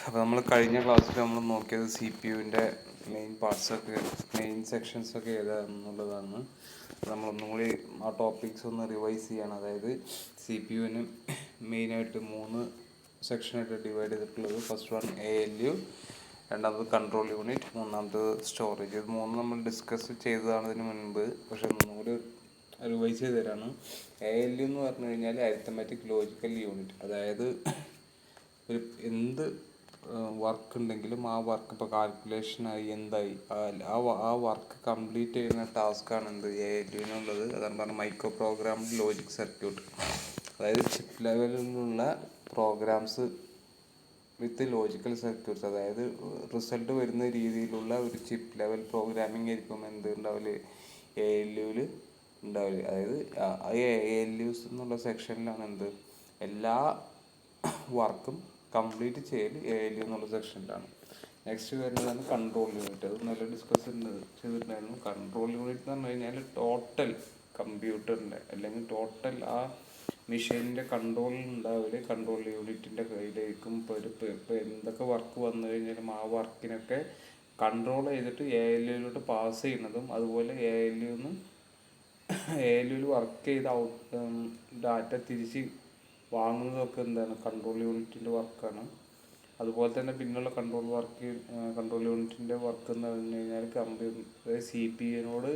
അപ്പോൾ നമ്മൾ കഴിഞ്ഞ ക്ലാസ്സിൽ നമ്മൾ നോക്കിയത് സി പി യുവിൻ്റെ മെയിൻ സെക്ഷൻസൊക്കെ ഏതാണെന്നുള്ളതാണ്. നമ്മളൊന്നും കൂടി ആ ടോപ്പിക്സ് ഒന്ന് റിവൈസ് ചെയ്യണം. അതായത് സി പി യുവിന് മെയിനായിട്ട് 3 സെക്ഷനായിട്ട് ഡിവൈഡ് ചെയ്തിട്ടുള്ളത്. ഫസ്റ്റ് വൺ ALU, രണ്ടാമത് കൺട്രോൾ യൂണിറ്റ്, മൂന്നാമത് സ്റ്റോറേജ്. ഇത് മൂന്നും നമ്മൾ ഡിസ്കസ് ചെയ്തതാണ് ഇതിന് മുൻപ്. പക്ഷെ ഒന്നും കൂടി റിവൈസ് ചെയ്ത് തരാണ്. ALU എന്ന് പറഞ്ഞു കഴിഞ്ഞാൽ അരിത്തമാറ്റിക് ലോജിക്കൽ യൂണിറ്റ്. അതായത് ഒരു എന്ത് വർക്ക് ഉണ്ടെങ്കിലും ആ വർക്ക് ഇപ്പോൾ കാൽക്കുലേഷനായി എന്തായി ആ വർക്ക് കംപ്ലീറ്റ് ചെയ്യുന്ന ടാസ്ക്കാണ് എന്ത് ALU എന്നുള്ളത്. അതാണ് പറഞ്ഞ മൈക്രോ പ്രോഗ്രാംഡ് ലോജിക് സർക്യൂട്ട്. അതായത് ചിപ്പ് ലെവലിലുള്ള പ്രോഗ്രാംസ് വിത്ത് ലോജിക്കൽ സർക്യൂട്ട്സ്, അതായത് റിസൾട്ട് വരുന്ന രീതിയിലുള്ള ഒരു ചിപ്പ് ലെവൽ പ്രോഗ്രാമിംഗ് ആയിരിക്കും എന്ത് ഉണ്ടാവില്ല ALUവിൽ ഉണ്ടാവില്ല. അതായത് ALUs എന്നുള്ള സെക്ഷനിലാണ് എന്ത് എല്ലാ വർക്കും കംപ്ലീറ്റ് ചെയ്യൽ ALU എന്നുള്ള സെക്ഷനിലാണ്. നെക്സ്റ്റ് വരുന്നതാണ് കൺട്രോൾ യൂണിറ്റ്. അത് നല്ല ഡിസ്കസ് ചെയ്തിട്ടുണ്ടായിരുന്നു. കൺട്രോൾ യൂണിറ്റ് എന്ന് പറഞ്ഞു കഴിഞ്ഞാൽ ടോട്ടൽ കമ്പ്യൂട്ടറിൻ്റെ അല്ലെങ്കിൽ ടോട്ടൽ ആ മെഷീനിൻ്റെ കൺട്രോൾ ഉണ്ടാവില്ല കൺട്രോൾ യൂണിറ്റിൻ്റെ കയ്യിലേക്കും. ഇപ്പോൾ എന്തൊക്കെ വർക്ക് വന്നു കഴിഞ്ഞാലും ആ വർക്കിനൊക്കെ കൺട്രോൾ ചെയ്തിട്ട് ALUവിലോട്ട് പാസ് ചെയ്യുന്നതും, അതുപോലെ ALUവിൽ വർക്ക് ചെയ്ത ഡാറ്റ തിരിച്ച് വാങ്ങുന്നതൊക്കെ എന്താണ് കൺട്രോൾ യൂണിറ്റിൻ്റെ വർക്കാണ്. അതുപോലെ തന്നെ പിന്നുള്ള കൺട്രോൾ യൂണിറ്റിൻ്റെ വർക്ക് എന്ന് പറഞ്ഞു കഴിഞ്ഞാൽ അതായത് CPU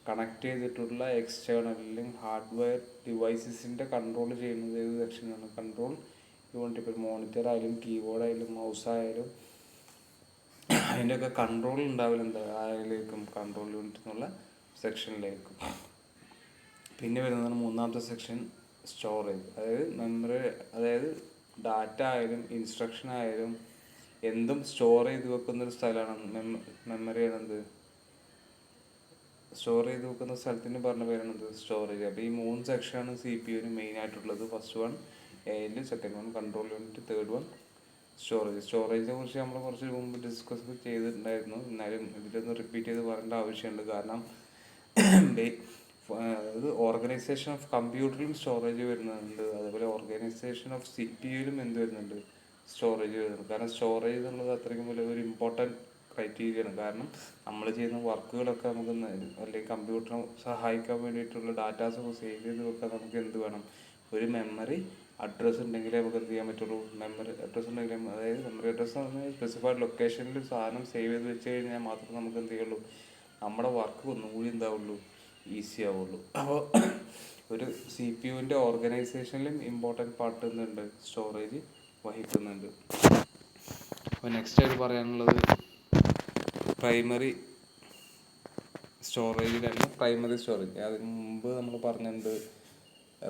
കണക്ട് ചെയ്തിട്ടുള്ള എക്സ്റ്റേണൽ അല്ലെങ്കിൽ ഹാർഡ്വെയർ ഡിവൈസസിൻ്റെ കൺട്രോൾ ചെയ്യുന്നത് ഏത് സെക്ഷനാണ് കൺട്രോൾ യൂണിറ്റ്. ഇപ്പോൾ മോണിറ്റർ ആയാലും കീബോർഡ് ആയാലും മൗസ് ആയാലും അതിൻ്റെയൊക്കെ കൺട്രോൾ ഉണ്ടാവില്ല എന്താ അതിലേക്കും കൺട്രോൾ യൂണിറ്റ് എന്നുള്ള സെക്ഷനിലേക്കും. പിന്നെ വരുന്നതാണ് മൂന്നാമത്തെ സെക്ഷൻ സ്റ്റോറേജ്. അതായത് മെമ്മറി, അതായത് ഡാറ്റ ആയാലും ഇൻസ്ട്രക്ഷൻ ആയാലും എന്തും സ്റ്റോർ ചെയ്ത് വെക്കുന്നൊരു സ്ഥലമാണ് മെമ്മറി ആണെന്ത് സ്റ്റോർ ചെയ്ത് വെക്കുന്ന സ്ഥലത്തിന് പറഞ്ഞ പേരാണെന്ത് സ്റ്റോറേജ്. അപ്പോൾ ഈ 3 സെക്ഷനാണ് CPU മെയിൻ ആയിട്ടുള്ളത്. First one ALU, second one control unit, third one storage. സ്റ്റോറേജിനെ കുറിച്ച് നമ്മൾ കുറച്ച് മുമ്പ് ഡിസ്കസ് ചെയ്തിട്ടുണ്ടായിരുന്നു. എന്നാലും ഇതിലൊന്ന് റിപ്പീറ്റ് ചെയ്ത് പറയേണ്ട ആവശ്യമുണ്ട്. കാരണം ഇത് ഓർഗനൈസേഷൻ ഓഫ് കമ്പ്യൂട്ടറിലും സ്റ്റോറേജ് വരുന്നുണ്ട്. അതുപോലെ ഓർഗനൈസേഷൻ ഓഫ് CPU എന്ത് വരുന്നുണ്ട് സ്റ്റോറേജ് വരുന്നുണ്ട്. കാരണം സ്റ്റോറേജ് എന്നുള്ളത് അത്രയ്ക്കും വലിയ ഒരു ഇമ്പോർട്ടൻറ്റ് ക്രൈറ്റീരിയയാണ്. കാരണം നമ്മൾ ചെയ്യുന്ന വർക്കുകളൊക്കെ നമുക്ക് അല്ലെങ്കിൽ കമ്പ്യൂട്ടറിനെ സഹായിക്കാൻ വേണ്ടിയിട്ടുള്ള ഡാറ്റാസൊക്കെ സേവ് ചെയ്ത് വെക്കാൻ നമുക്ക് എന്ത് വേണം, ഒരു മെമ്മറി അഡ്രസ്സ് ഉണ്ടെങ്കിലേ നമുക്ക് എന്ത് ചെയ്യാൻ പറ്റുള്ളൂ. മെമ്മറി അഡ്രസ്സ് ഉണ്ടെങ്കിലും, അതായത് മെമ്മറി അഡ്രസ്സ് എന്ന് പറഞ്ഞാൽ സ്പെസിഫൈഡ് ലൊക്കേഷനിൽ സാധനം സേവ് ചെയ്ത് വെച്ച് കഴിഞ്ഞാൽ മാത്രമേ നമുക്ക് എന്ത് ചെയ്യുള്ളൂ, നമ്മുടെ വർക്ക് ഒന്നും കൂടി എന്താവുള്ളൂ, ഈസി ആവുള്ളൂ. അപ്പോൾ ഒരു CPU ഓർഗനൈസേഷനിലും ഇമ്പോർട്ടൻറ്റ് പാർട്ട് എന്നുണ്ട് സ്റ്റോറേജ് വഹിക്കുന്നുണ്ട്. അപ്പോൾ നെക്സ്റ്റ് ആയിട്ട് പറയാനുള്ളത് പ്രൈമറി സ്റ്റോറേജിലാണ്. പ്രൈമറി സ്റ്റോറേജ് അതിന് മുമ്പ് നമ്മൾ പറഞ്ഞിട്ടുണ്ട്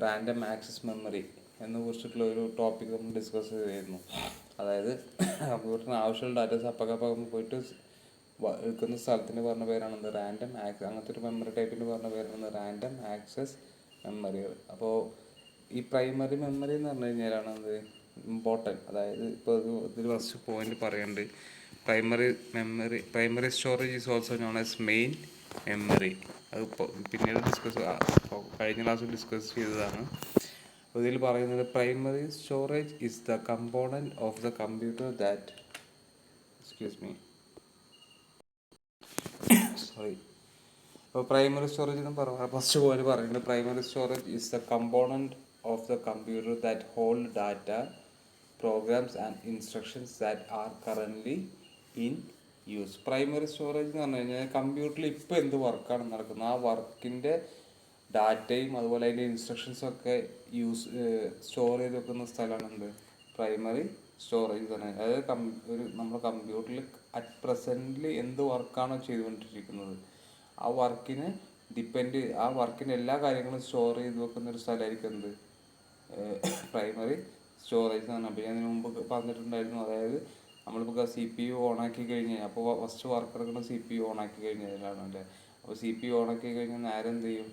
റാൻഡം ആക്സസ് മെമ്മറി എന്നെ കുറിച്ചിട്ടുള്ള ഒരു ടോപ്പിക് നമ്മൾ ഡിസ്കസ് ചെയ്തിരുന്നു. അതായത് കമ്പ്യൂട്ടറിന് ആവശ്യമുള്ള ഡാറ്റാസ് അപ്പക്കപ്പം പോയിട്ട് എടുക്കുന്ന സ്ഥലത്തിന് പറഞ്ഞ പേരാണെന്ത് റാൻഡം ആക്സസ്. അങ്ങനത്തെ ഒരു മെമ്മറി ടൈപ്പിന് പറഞ്ഞ പേരാണെന്ത് റാൻഡം ആക്സസ് മെമ്മറികൾ. അപ്പോൾ ഈ പ്രൈമറി മെമ്മറി എന്ന് പറഞ്ഞു കഴിഞ്ഞാലാണ് എന്ത് ഇമ്പോർട്ടൻറ്റ്. അതായത് ഇപ്പോൾ ഇതിൽ ഫസ്റ്റ് പോയിന്റ് പറയുന്നുണ്ട് primary storage is also known as main memory. അത് പിന്നീട് കഴിഞ്ഞ ക്ലാസ്സിൽ ഡിസ്കസ് ചെയ്തതാണ്. ഇതിൽ പറയുന്നത് primary storage is the component of the computer that അപ്പോൾ പ്രൈമറി സ്റ്റോറേജ് എന്ന് പറയാം. ഫസ്റ്റ് പോയിന്റ് പറയുന്നത് primary storage is the component of the computer that hold data, programs and instructions that are currently in use. Primary storage എന്ന് പറഞ്ഞു കഴിഞ്ഞാൽ കമ്പ്യൂട്ടറിൽ ഇപ്പോൾ എന്ത് വർക്കാണ് നടക്കുന്നത് ആ വർക്കിൻ്റെ ഡാറ്റയും അതുപോലെ അതിൻ്റെ ഇൻസ്ട്രക്ഷൻസൊക്കെ സ്റ്റോർ ചെയ്ത് വെക്കുന്ന സ്ഥലമാണ് എന്ത് പ്രൈമറി സ്റ്റോറേജ് തന്നെ. അതായത് നമ്മുടെ കമ്പ്യൂട്ടറിൽ അറ്റ് പ്രസൻറ്റിൽ എന്ത് വർക്കാണോ ചെയ്തുകൊണ്ടിരിക്കുന്നത് ആ വർക്കിന് എല്ലാ കാര്യങ്ങളും സ്റ്റോർ ചെയ്ത് വെക്കുന്ന ഒരു സ്ഥലമായിരിക്കും എന്ത് പ്രൈമറി സ്റ്റോറേജ് എന്ന് പറഞ്ഞാൽ. അപ്പോൾ ഞാൻ ഇതിന് മുമ്പ് പറഞ്ഞിട്ടുണ്ടായിരുന്നു. അതായത് നമ്മളിപ്പോൾ CPU ഓണാക്കി കഴിഞ്ഞാൽ അപ്പോൾ ഫസ്റ്റ് വർക്ക് എടുക്കുന്ന CPU ഓണാക്കി കഴിഞ്ഞാലാണ് അല്ലേ. അപ്പോൾ CPU ഓണാക്കി കഴിഞ്ഞാൽ നേരെ എന്ത് ചെയ്യും,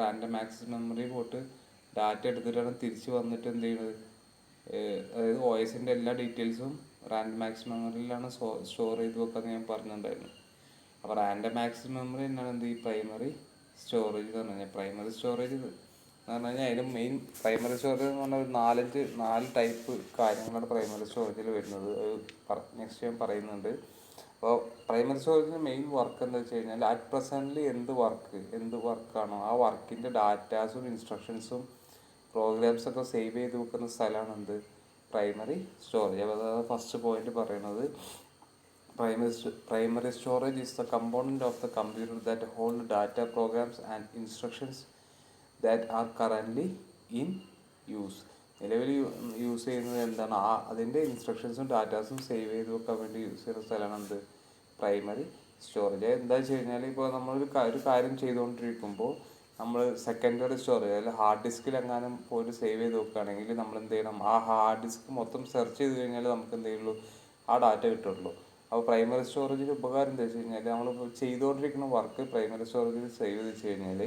റാൻഡം ആക്സസ് മെമ്മറി പോയിട്ട് ഡാറ്റ എടുത്തിട്ടാണ് തിരിച്ച് വന്നിട്ട് എന്ത് ചെയ്യുന്നത്, അതായത് OSൻ്റെ എല്ലാ ഡീറ്റെയിൽസും റാൻഡം ആക്സസ് മെമ്മറിയിലാണ് സ്റ്റോർ ചെയ്ത് വെക്കാമെന്ന് ഞാൻ പറഞ്ഞിട്ടുണ്ടായിരുന്നു. അപ്പോൾ റാൻഡം ആക്സസ് മെമ്മറി തന്നെയാണ് എന്ത് ഈ പ്രൈമറി സ്റ്റോറേജ് എന്ന് പറഞ്ഞു കഴിഞ്ഞാൽ. പ്രൈമറി സ്റ്റോറേജ് എന്ന് പറഞ്ഞു കഴിഞ്ഞാൽ അതിന് മെയിൻ പ്രൈമറി സ്റ്റോറേജ് എന്ന് പറഞ്ഞാൽ ഒരു നാല് ടൈപ്പ് കാര്യങ്ങളാണ് പ്രൈമറി സ്റ്റോറേജിൽ വരുന്നത്. നെക്സ്റ്റ് ഞാൻ പറയുന്നുണ്ട്. അപ്പോൾ പ്രൈമറി സ്റ്റോറേജിൻ്റെ മെയിൻ വർക്ക് എന്താ വെച്ച് കഴിഞ്ഞാൽ അറ്റ് പ്രസൻ്റ്ലി എന്ത് വർക്കാണോ ആ വർക്കിൻ്റെ ഡാറ്റാസും ഇൻസ്ട്രക്ഷൻസും പ്രോഗ്രാംസൊക്കെ സേവ് ചെയ്ത് വെക്കുന്ന സ്ഥലമാണ് എന്ത് പ്രൈമറി സ്റ്റോറേജ്. അതായത് ഫസ്റ്റ് പോയിന്റ് പറയുന്നത് primary storage is the component of the computer that hold data, programs and instructions that are currently in use. നിലവിൽ യൂസ് ചെയ്യുന്നത് എന്താണ് അതിൻ്റെ ഇൻസ്ട്രക്ഷൻസും ഡാറ്റാസും സേവ് ചെയ്ത് വെക്കാൻ വേണ്ടി യൂസ് ചെയ്യുന്ന സ്ഥലമാണ് എന്ത് പ്രൈമറി സ്റ്റോറേജ്. എന്താ വെച്ച് കഴിഞ്ഞാൽ ഇപ്പോൾ നമ്മളൊരു കാര്യം ചെയ്തുകൊണ്ടിരിക്കുമ്പോൾ നമ്മൾ സെക്കൻഡറി സ്റ്റോറേജ് അല്ലെങ്കിൽ ഹാർഡ് ഡിസ്കിൽ എങ്ങാനും പോയിട്ട് സേവ് ചെയ്ത് വെക്കുകയാണെങ്കിൽ നമ്മൾ എന്ത് ചെയ്യണം, ആ ഹാർഡ് ഡിസ്ക് മൊത്തം സെർച്ച് ചെയ്ത് കഴിഞ്ഞാൽ നമുക്ക് എന്ത് ചെയ്യുള്ളൂ, ആ ഡാറ്റ കിട്ടുള്ളൂ. അപ്പോൾ പ്രൈമറി സ്റ്റോറേജിൻ്റെ ഉപകാരം എന്താ വെച്ച് കഴിഞ്ഞാൽ നമ്മളിപ്പോൾ ചെയ്തുകൊണ്ടിരിക്കുന്ന വർക്ക് പ്രൈമറി സ്റ്റോറേജിൽ സേവ് ചെയ്ത് വെച്ച് കഴിഞ്ഞാൽ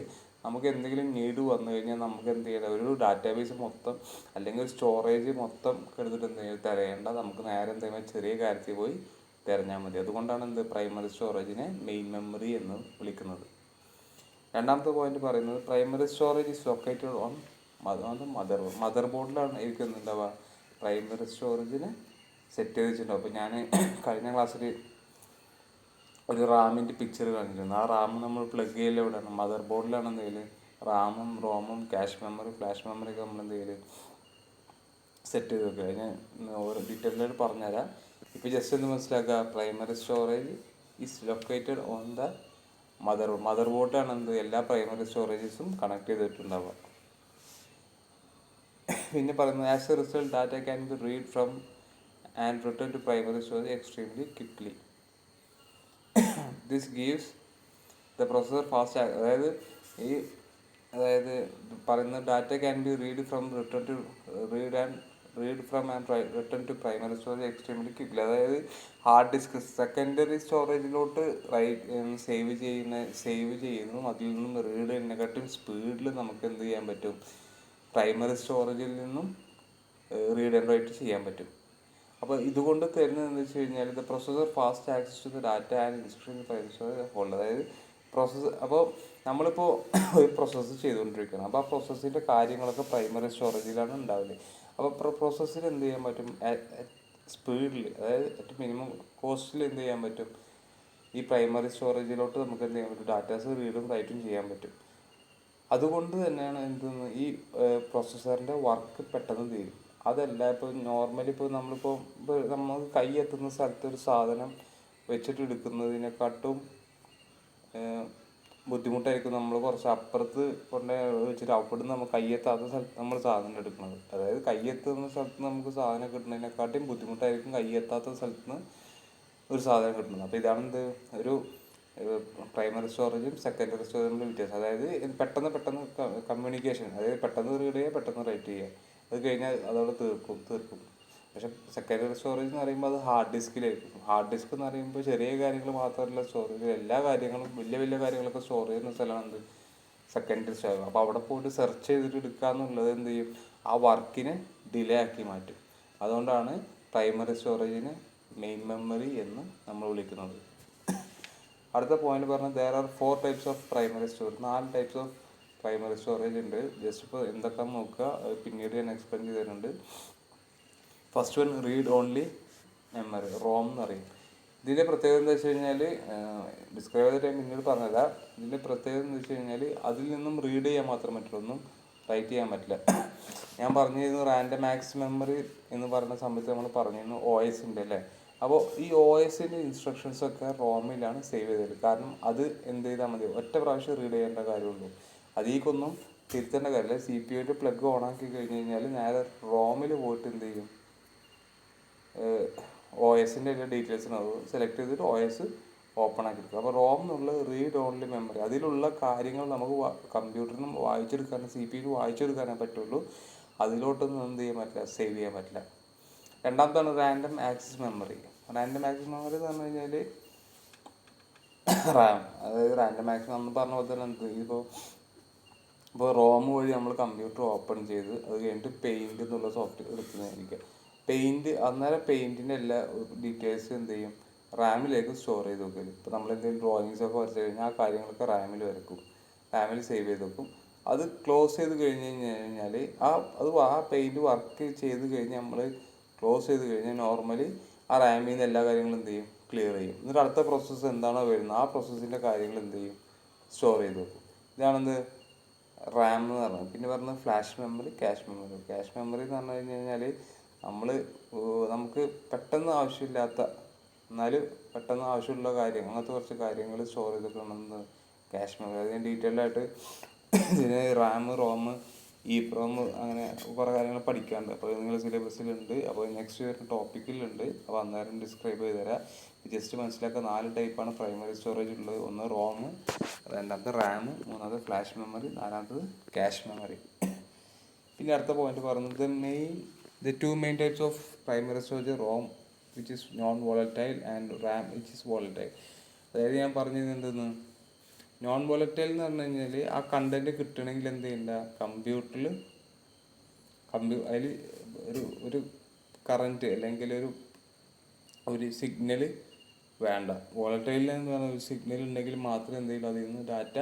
നമുക്ക് എന്തെങ്കിലും നീഡ് വന്നു കഴിഞ്ഞാൽ നമുക്ക് എന്ത് ചെയ്യണം, ഒരു ഡാറ്റാബേസ് മൊത്തം അല്ലെങ്കിൽ ഒരു സ്റ്റോറേജ് മൊത്തം എടുത്തിട്ട് എന്ത് ചെയ്യും തിരയേണ്ട, നമുക്ക് നേരെ എന്ത് ചെയ്യുമ്പോൾ ചെറിയ കാര്യത്തിൽ പോയി തിരഞ്ഞാൽ മതി. അതുകൊണ്ടാണ് എന്ത് പ്രൈമറി സ്റ്റോറേജിനെ മെയിൻ മെമ്മറി എന്ന് വിളിക്കുന്നത്. രണ്ടാമത്തെ പോയിന്റ് പറയുന്നത് primary storage is located on mother ബോർഡിലാണ് ഇരിക്കുന്നുണ്ടാവുക. പ്രൈമറി സ്റ്റോറേജിന് സെറ്റ് ചെയ്ത് വെച്ചിട്ടുണ്ടാവും. അപ്പോൾ ഞാൻ കഴിഞ്ഞ ക്ലാസ്സിൽ ഒരു റാമിൻ്റെ പിക്ചർ കാണിച്ചിരുന്നു. ആ റാം നമ്മൾ പ്ലഗ് ചെയ്യൽ എവിടെയാണ്, മദർ ബോർഡിലാണ് എന്ത് ചെയ്യൽ, റാമും റോമും ക്യാഷ് മെമ്മറി ഫ്ലാഷ് മെമ്മറി ഒക്കെ നമ്മൾ എന്ത് ചെയ്യൽ സെറ്റ് ചെയ്ത് വെക്കുക. അതിന് ഓരോ ഡീറ്റെയിലായിട്ട് പറഞ്ഞുതരാം. ഇപ്പോൾ ജസ്റ്റ് ഒന്ന് മനസ്സിലാക്കുക, primary storage is located on the mother ബോർഡിലാണ് എന്ത് എല്ലാ പ്രൈമറി സ്റ്റോറേജസും കണക്ട് ചെയ്തിട്ടുണ്ടാവുക. പിന്നെ പറയുന്നത് as a result data can be read from and return to primary storage extremely quickly. This gives the processor fast. അതായത് പറയുന്ന data can be read from return to primary storage extremely quickly. അതായത് hard disk secondary സ്റ്റോറേജിലോട്ട് save ചെയ്യുന്നതും അതിൽ നിന്നും read ചെയ്യുന്നതിനെക്കാട്ടും സ്പീഡിൽ നമുക്ക് എന്ത് ചെയ്യാൻ പറ്റും, പ്രൈമറി സ്റ്റോറേജിൽ നിന്നും റീഡ് ആൻഡ് റൈറ്റ് ചെയ്യാൻ പറ്റും. അപ്പോൾ ഇതുകൊണ്ട് തരുന്നത് എന്ന് വെച്ച് കഴിഞ്ഞാൽ the processor fast access to the data and instruction primary storage hold. അതായത് അപ്പോൾ നമ്മളിപ്പോൾ ഒരു പ്രോസസ്സ് ചെയ്തുകൊണ്ടിരിക്കുകയാണ്. അപ്പോൾ ആ പ്രോസസ്സിൻ്റെ കാര്യങ്ങളൊക്കെ പ്രൈമറി സ്റ്റോറേജിലാണ് ഉണ്ടാവില്ലേ. അപ്പോൾ പ്രോസസ്സിൽ എന്ത് ചെയ്യാൻ പറ്റും, സ്പീഡിൽ അതായത് അറ്റ് മിനിമം കോസ്റ്റിൽ എന്ത് ചെയ്യാൻ പറ്റും, ഈ പ്രൈമറി സ്റ്റോറേജിലോട്ട് നമുക്ക് എന്ത് ചെയ്യാൻ പറ്റും, ഡാറ്റാസ് റീഡും റൈറ്റും ചെയ്യാൻ പറ്റും. അതുകൊണ്ട് തന്നെയാണ് ഈ പ്രോസസ്സറിൻ്റെ വർക്ക് പെട്ടെന്ന് തീരും. അതല്ല ഇപ്പോൾ നോർമലി ഇപ്പോൾ നമ്മൾ കൈ എത്തുന്ന സ്ഥലത്ത് ഒരു സാധനം വെച്ചിട്ട് എടുക്കുന്നതിനെക്കാട്ടും ബുദ്ധിമുട്ടായിരിക്കും നമ്മൾ കുറച്ച് അപ്പുറത്ത് കൊണ്ട് വെച്ചിട്ട് അവിടെ നമ്മൾ കയ്യെത്താത്ത സ്ഥലത്ത് നമ്മൾ സാധനം എടുക്കുന്നത്. അതായത് കയ്യെത്തുന്ന സ്ഥലത്ത് നമുക്ക് സാധനം കിട്ടുന്നതിനെക്കാട്ടും ബുദ്ധിമുട്ടായിരിക്കും കയ്യെത്താത്ത സ്ഥലത്ത് നിന്ന് ഒരു സാധനം കിട്ടുന്നത്. അപ്പോൾ ഇതാണ് ഒരു പ്രൈമറി സ്റ്റോറേജും സെക്കൻഡറി സ്റ്റോറേജിൻ്റെ വ്യത്യാസം. അതായത് പെട്ടെന്ന് കമ്മ്യൂണിക്കേഷൻ, അതായത് പെട്ടെന്ന് റീഡ് ചെയ്യുക പെട്ടെന്ന് റൈറ്റ് ചെയ്യുക, അത് കഴിഞ്ഞാൽ അതവിടെ തീർക്കും. പക്ഷെ സെക്കൻഡറി സ്റ്റോറേജ് എന്ന് പറയുമ്പോൾ അത് ഹാർഡ് ഡിസ്കിലായിരിക്കും. ഹാർഡ് ഡിസ്ക് എന്ന് പറയുമ്പോൾ ചെറിയ കാര്യങ്ങൾ മാത്രമല്ല സ്റ്റോറേജ്, എല്ലാ കാര്യങ്ങളും വലിയ കാര്യങ്ങളൊക്കെ സ്റ്റോർ ചെയ്യുന്ന സ്ഥലമാണ് എന്ത് സെക്കൻഡറി സ്റ്റോറേജ്. അപ്പോൾ അവിടെ പോയിട്ട് സെർച്ച് ചെയ്തിട്ട് എടുക്കുക എന്നുള്ളത് എന്ത് ചെയ്യും, ആ വർക്കിനെ ഡിലേ ആക്കി മാറ്റും. അതുകൊണ്ടാണ് പ്രൈമറി സ്റ്റോറേജിന് മെയിൻ മെമ്മറി എന്ന് നമ്മൾ വിളിക്കുന്നത്. അടുത്ത പോയിന്റ് പറഞ്ഞാൽ there are 4 types of primary storage. 4 types of primary storage ഉണ്ട്. ജസ്റ്റ് ഇപ്പോൾ എന്തൊക്കെയാണെന്ന് നോക്കുക, പിന്നീട് ഞാൻ എക്സ്പ്ലെയിൻ ചെയ്തിട്ടുണ്ട്. First one read only memory, ROM എന്ന് പറയും. ഇതിൻ്റെ പ്രത്യേകത എന്താ വെച്ച് കഴിഞ്ഞാൽ ഡിസ്ക്രൈബ് ചെയ്തിട്ട് ഞാൻ പിന്നീട് പറഞ്ഞതല്ല. ഇതിൻ്റെ പ്രത്യേകത എന്ന് വെച്ച് കഴിഞ്ഞാൽ അതിൽ നിന്നും റീഡ് ചെയ്യാൻ മാത്രം പറ്റുള്ളൂ, ഒന്നും റൈറ്റ് ചെയ്യാൻ പറ്റില്ല. ഞാൻ പറഞ്ഞിരുന്നു റാൻഡം ആക്സസ് മെമ്മറി എന്ന് പറയുന്ന സമയത്ത് നമ്മൾ പറഞ്ഞിരുന്നു OS ഉണ്ട് അല്ലേ. അപ്പോൾ ഈ OSൻ്റെ ഇൻസ്ട്രക്ഷൻസൊക്കെ റോമിലാണ് സേവ് ചെയ്തത്. കാരണം അത് എന്ത് ചെയ്താൽ മതി, ഒറ്റ പ്രാവശ്യം റീഡ് ചെയ്യേണ്ട കാര്യമുള്ളൂ, അതിലേക്കൊന്നും തിരുത്തേണ്ട കാര്യമില്ല. CPU പ്ലഗ് ഓൺ ആക്കി കഴിഞ്ഞ് കഴിഞ്ഞാൽ നേരെ റോമിൽ പോയിട്ട് എന്ത് ചെയ്യും, OSൻ്റെ എല്ലാ ഡീറ്റെയിൽസിനും അത് സെലക്ട് ചെയ്തിട്ട് OS ഓപ്പൺ ആക്കി എടുക്കുക. അപ്പോൾ റോം എന്നുള്ള റീഡ് ഓൺലി മെമ്മറി, അതിലുള്ള കാര്യങ്ങൾ നമുക്ക് കമ്പ്യൂട്ടറിനും വായിച്ചെടുക്കാനും CPU വായിച്ചെടുക്കാനേ പറ്റുള്ളൂ, അതിലോട്ടൊന്നും എന്ത് ചെയ്യാൻ പറ്റില്ല, സേവ് ചെയ്യാൻ പറ്റില്ല. രണ്ടാമതാണ് random access memory. Random access memory എന്ന് പറഞ്ഞു കഴിഞ്ഞാൽ റാം, അതായത് റാൻഡം ആക്സസ് നമ്മൾ പറഞ്ഞ പോലെ തന്നെ എന്ത് ഇപ്പോൾ റോം വഴി നമ്മൾ കമ്പ്യൂട്ടർ ഓപ്പൺ ചെയ്ത് അത് കഴിഞ്ഞിട്ട് പെയിൻറ്റ് എന്നുള്ള സോഫ്റ്റ്വെയർ എടുക്കുന്നതായിരിക്കും. അന്നേരം പെയിൻറ്റിൻ്റെ എല്ലാ ഡീറ്റെയിൽസും എന്ത് ചെയ്യും, റാമിലേക്ക് സ്റ്റോർ ചെയ്ത് വെക്കും. ഇപ്പോൾ നമ്മൾ എന്തെങ്കിലും ഡ്രോയിങ്സൊക്കെ വരച്ച് കഴിഞ്ഞാൽ ആ കാര്യങ്ങളൊക്കെ റാമിൽ സേവ് ചെയ്ത് വെക്കും. അത് ക്ലോസ് ചെയ്ത് കഴിഞ്ഞ് കഴിഞ്ഞാൽ ആ പെയിൻറ് വർക്ക് ചെയ്ത് കഴിഞ്ഞ് നമ്മൾ ക്ലോസ് ചെയ്ത് കഴിഞ്ഞാൽ നോർമലി ആ റാമിൽ നിന്ന് എല്ലാ കാര്യങ്ങളും എന്ത് ചെയ്യും, ക്ലിയർ ചെയ്യും. എന്നിട്ട് അടുത്ത പ്രോസസ്സ് എന്താണോ വരുന്നത് ആ പ്രോസസ്സിൻ്റെ കാര്യങ്ങൾ എന്ത് ചെയ്യും, സ്റ്റോർ ചെയ്ത് വെക്കും. ഇതാണെന്ത് റാം എന്ന് പറഞ്ഞത്. പിന്നെ പറഞ്ഞത് flash memory, cache memory. Cache memory എന്ന് പറഞ്ഞു കഴിഞ്ഞാൽ നമുക്ക് പെട്ടെന്ന് ആവശ്യമില്ലാത്ത എന്നാലും പെട്ടെന്ന് ആവശ്യമുള്ള കാര്യം, അങ്ങനത്തെ കുറച്ച് കാര്യങ്ങൾ സ്റ്റോർ ചെയ്തിട്ടുണ്ടെന്ന് ക്യാഷ് മെമ്മറി. അത് ഞാൻ ഡീറ്റെയിൽഡ് ആയിട്ട് ഇതിന് റാം, റോം, EEPROM അങ്ങനെ കുറേ കാര്യങ്ങൾ പഠിക്കാനുണ്ട്. അപ്പോൾ നിങ്ങൾ സിലബസിലുണ്ട്. അപ്പോൾ നെക്സ്റ്റ് വരുന്ന ടോപ്പിക്കിലുണ്ട്. അപ്പോൾ അന്നേരം ഡിസ്ക്രൈബ് ചെയ്ത് തരാം. ജസ്റ്റ് മനസ്സിലാക്കുക 4 ടൈപ്പാണ് പ്രൈമറി സ്റ്റോറേജ് ഉള്ളത്. ഒന്ന് റോം, രണ്ടാമത്തെ റാം, മൂന്നാമത് ഫ്ലാഷ് മെമ്മറി, നാലാമത്തത് ക്യാഷ് മെമ്മറി. പിന്നെ അടുത്ത പോയിന്റ് പറയുന്നത് the two main types of primary storage, ROM which is non volatile and RAM which is volatile. അതായത് ഞാൻ പറഞ്ഞത് എന്തെന്ന്, നോൺ വോളറ്റൈൽ എന്ന് പറഞ്ഞു കഴിഞ്ഞാൽ ആ കണ്ടന്റ് കിട്ടണമെങ്കിൽ എന്ത് ചെയ്യണ്ട, കമ്പ്യൂട്ടറിൽ അതിൽ ഒരു കറൻറ്റ് അല്ലെങ്കിൽ ഒരു സിഗ്നൽ വേണ്ട. വോളറ്റൈൽ എന്ന് പറഞ്ഞ ഒരു സിഗ്നൽ ഉണ്ടെങ്കിൽ മാത്രമേ എന്തെങ്കിലും അതിൽ നിന്ന് ഡാറ്റ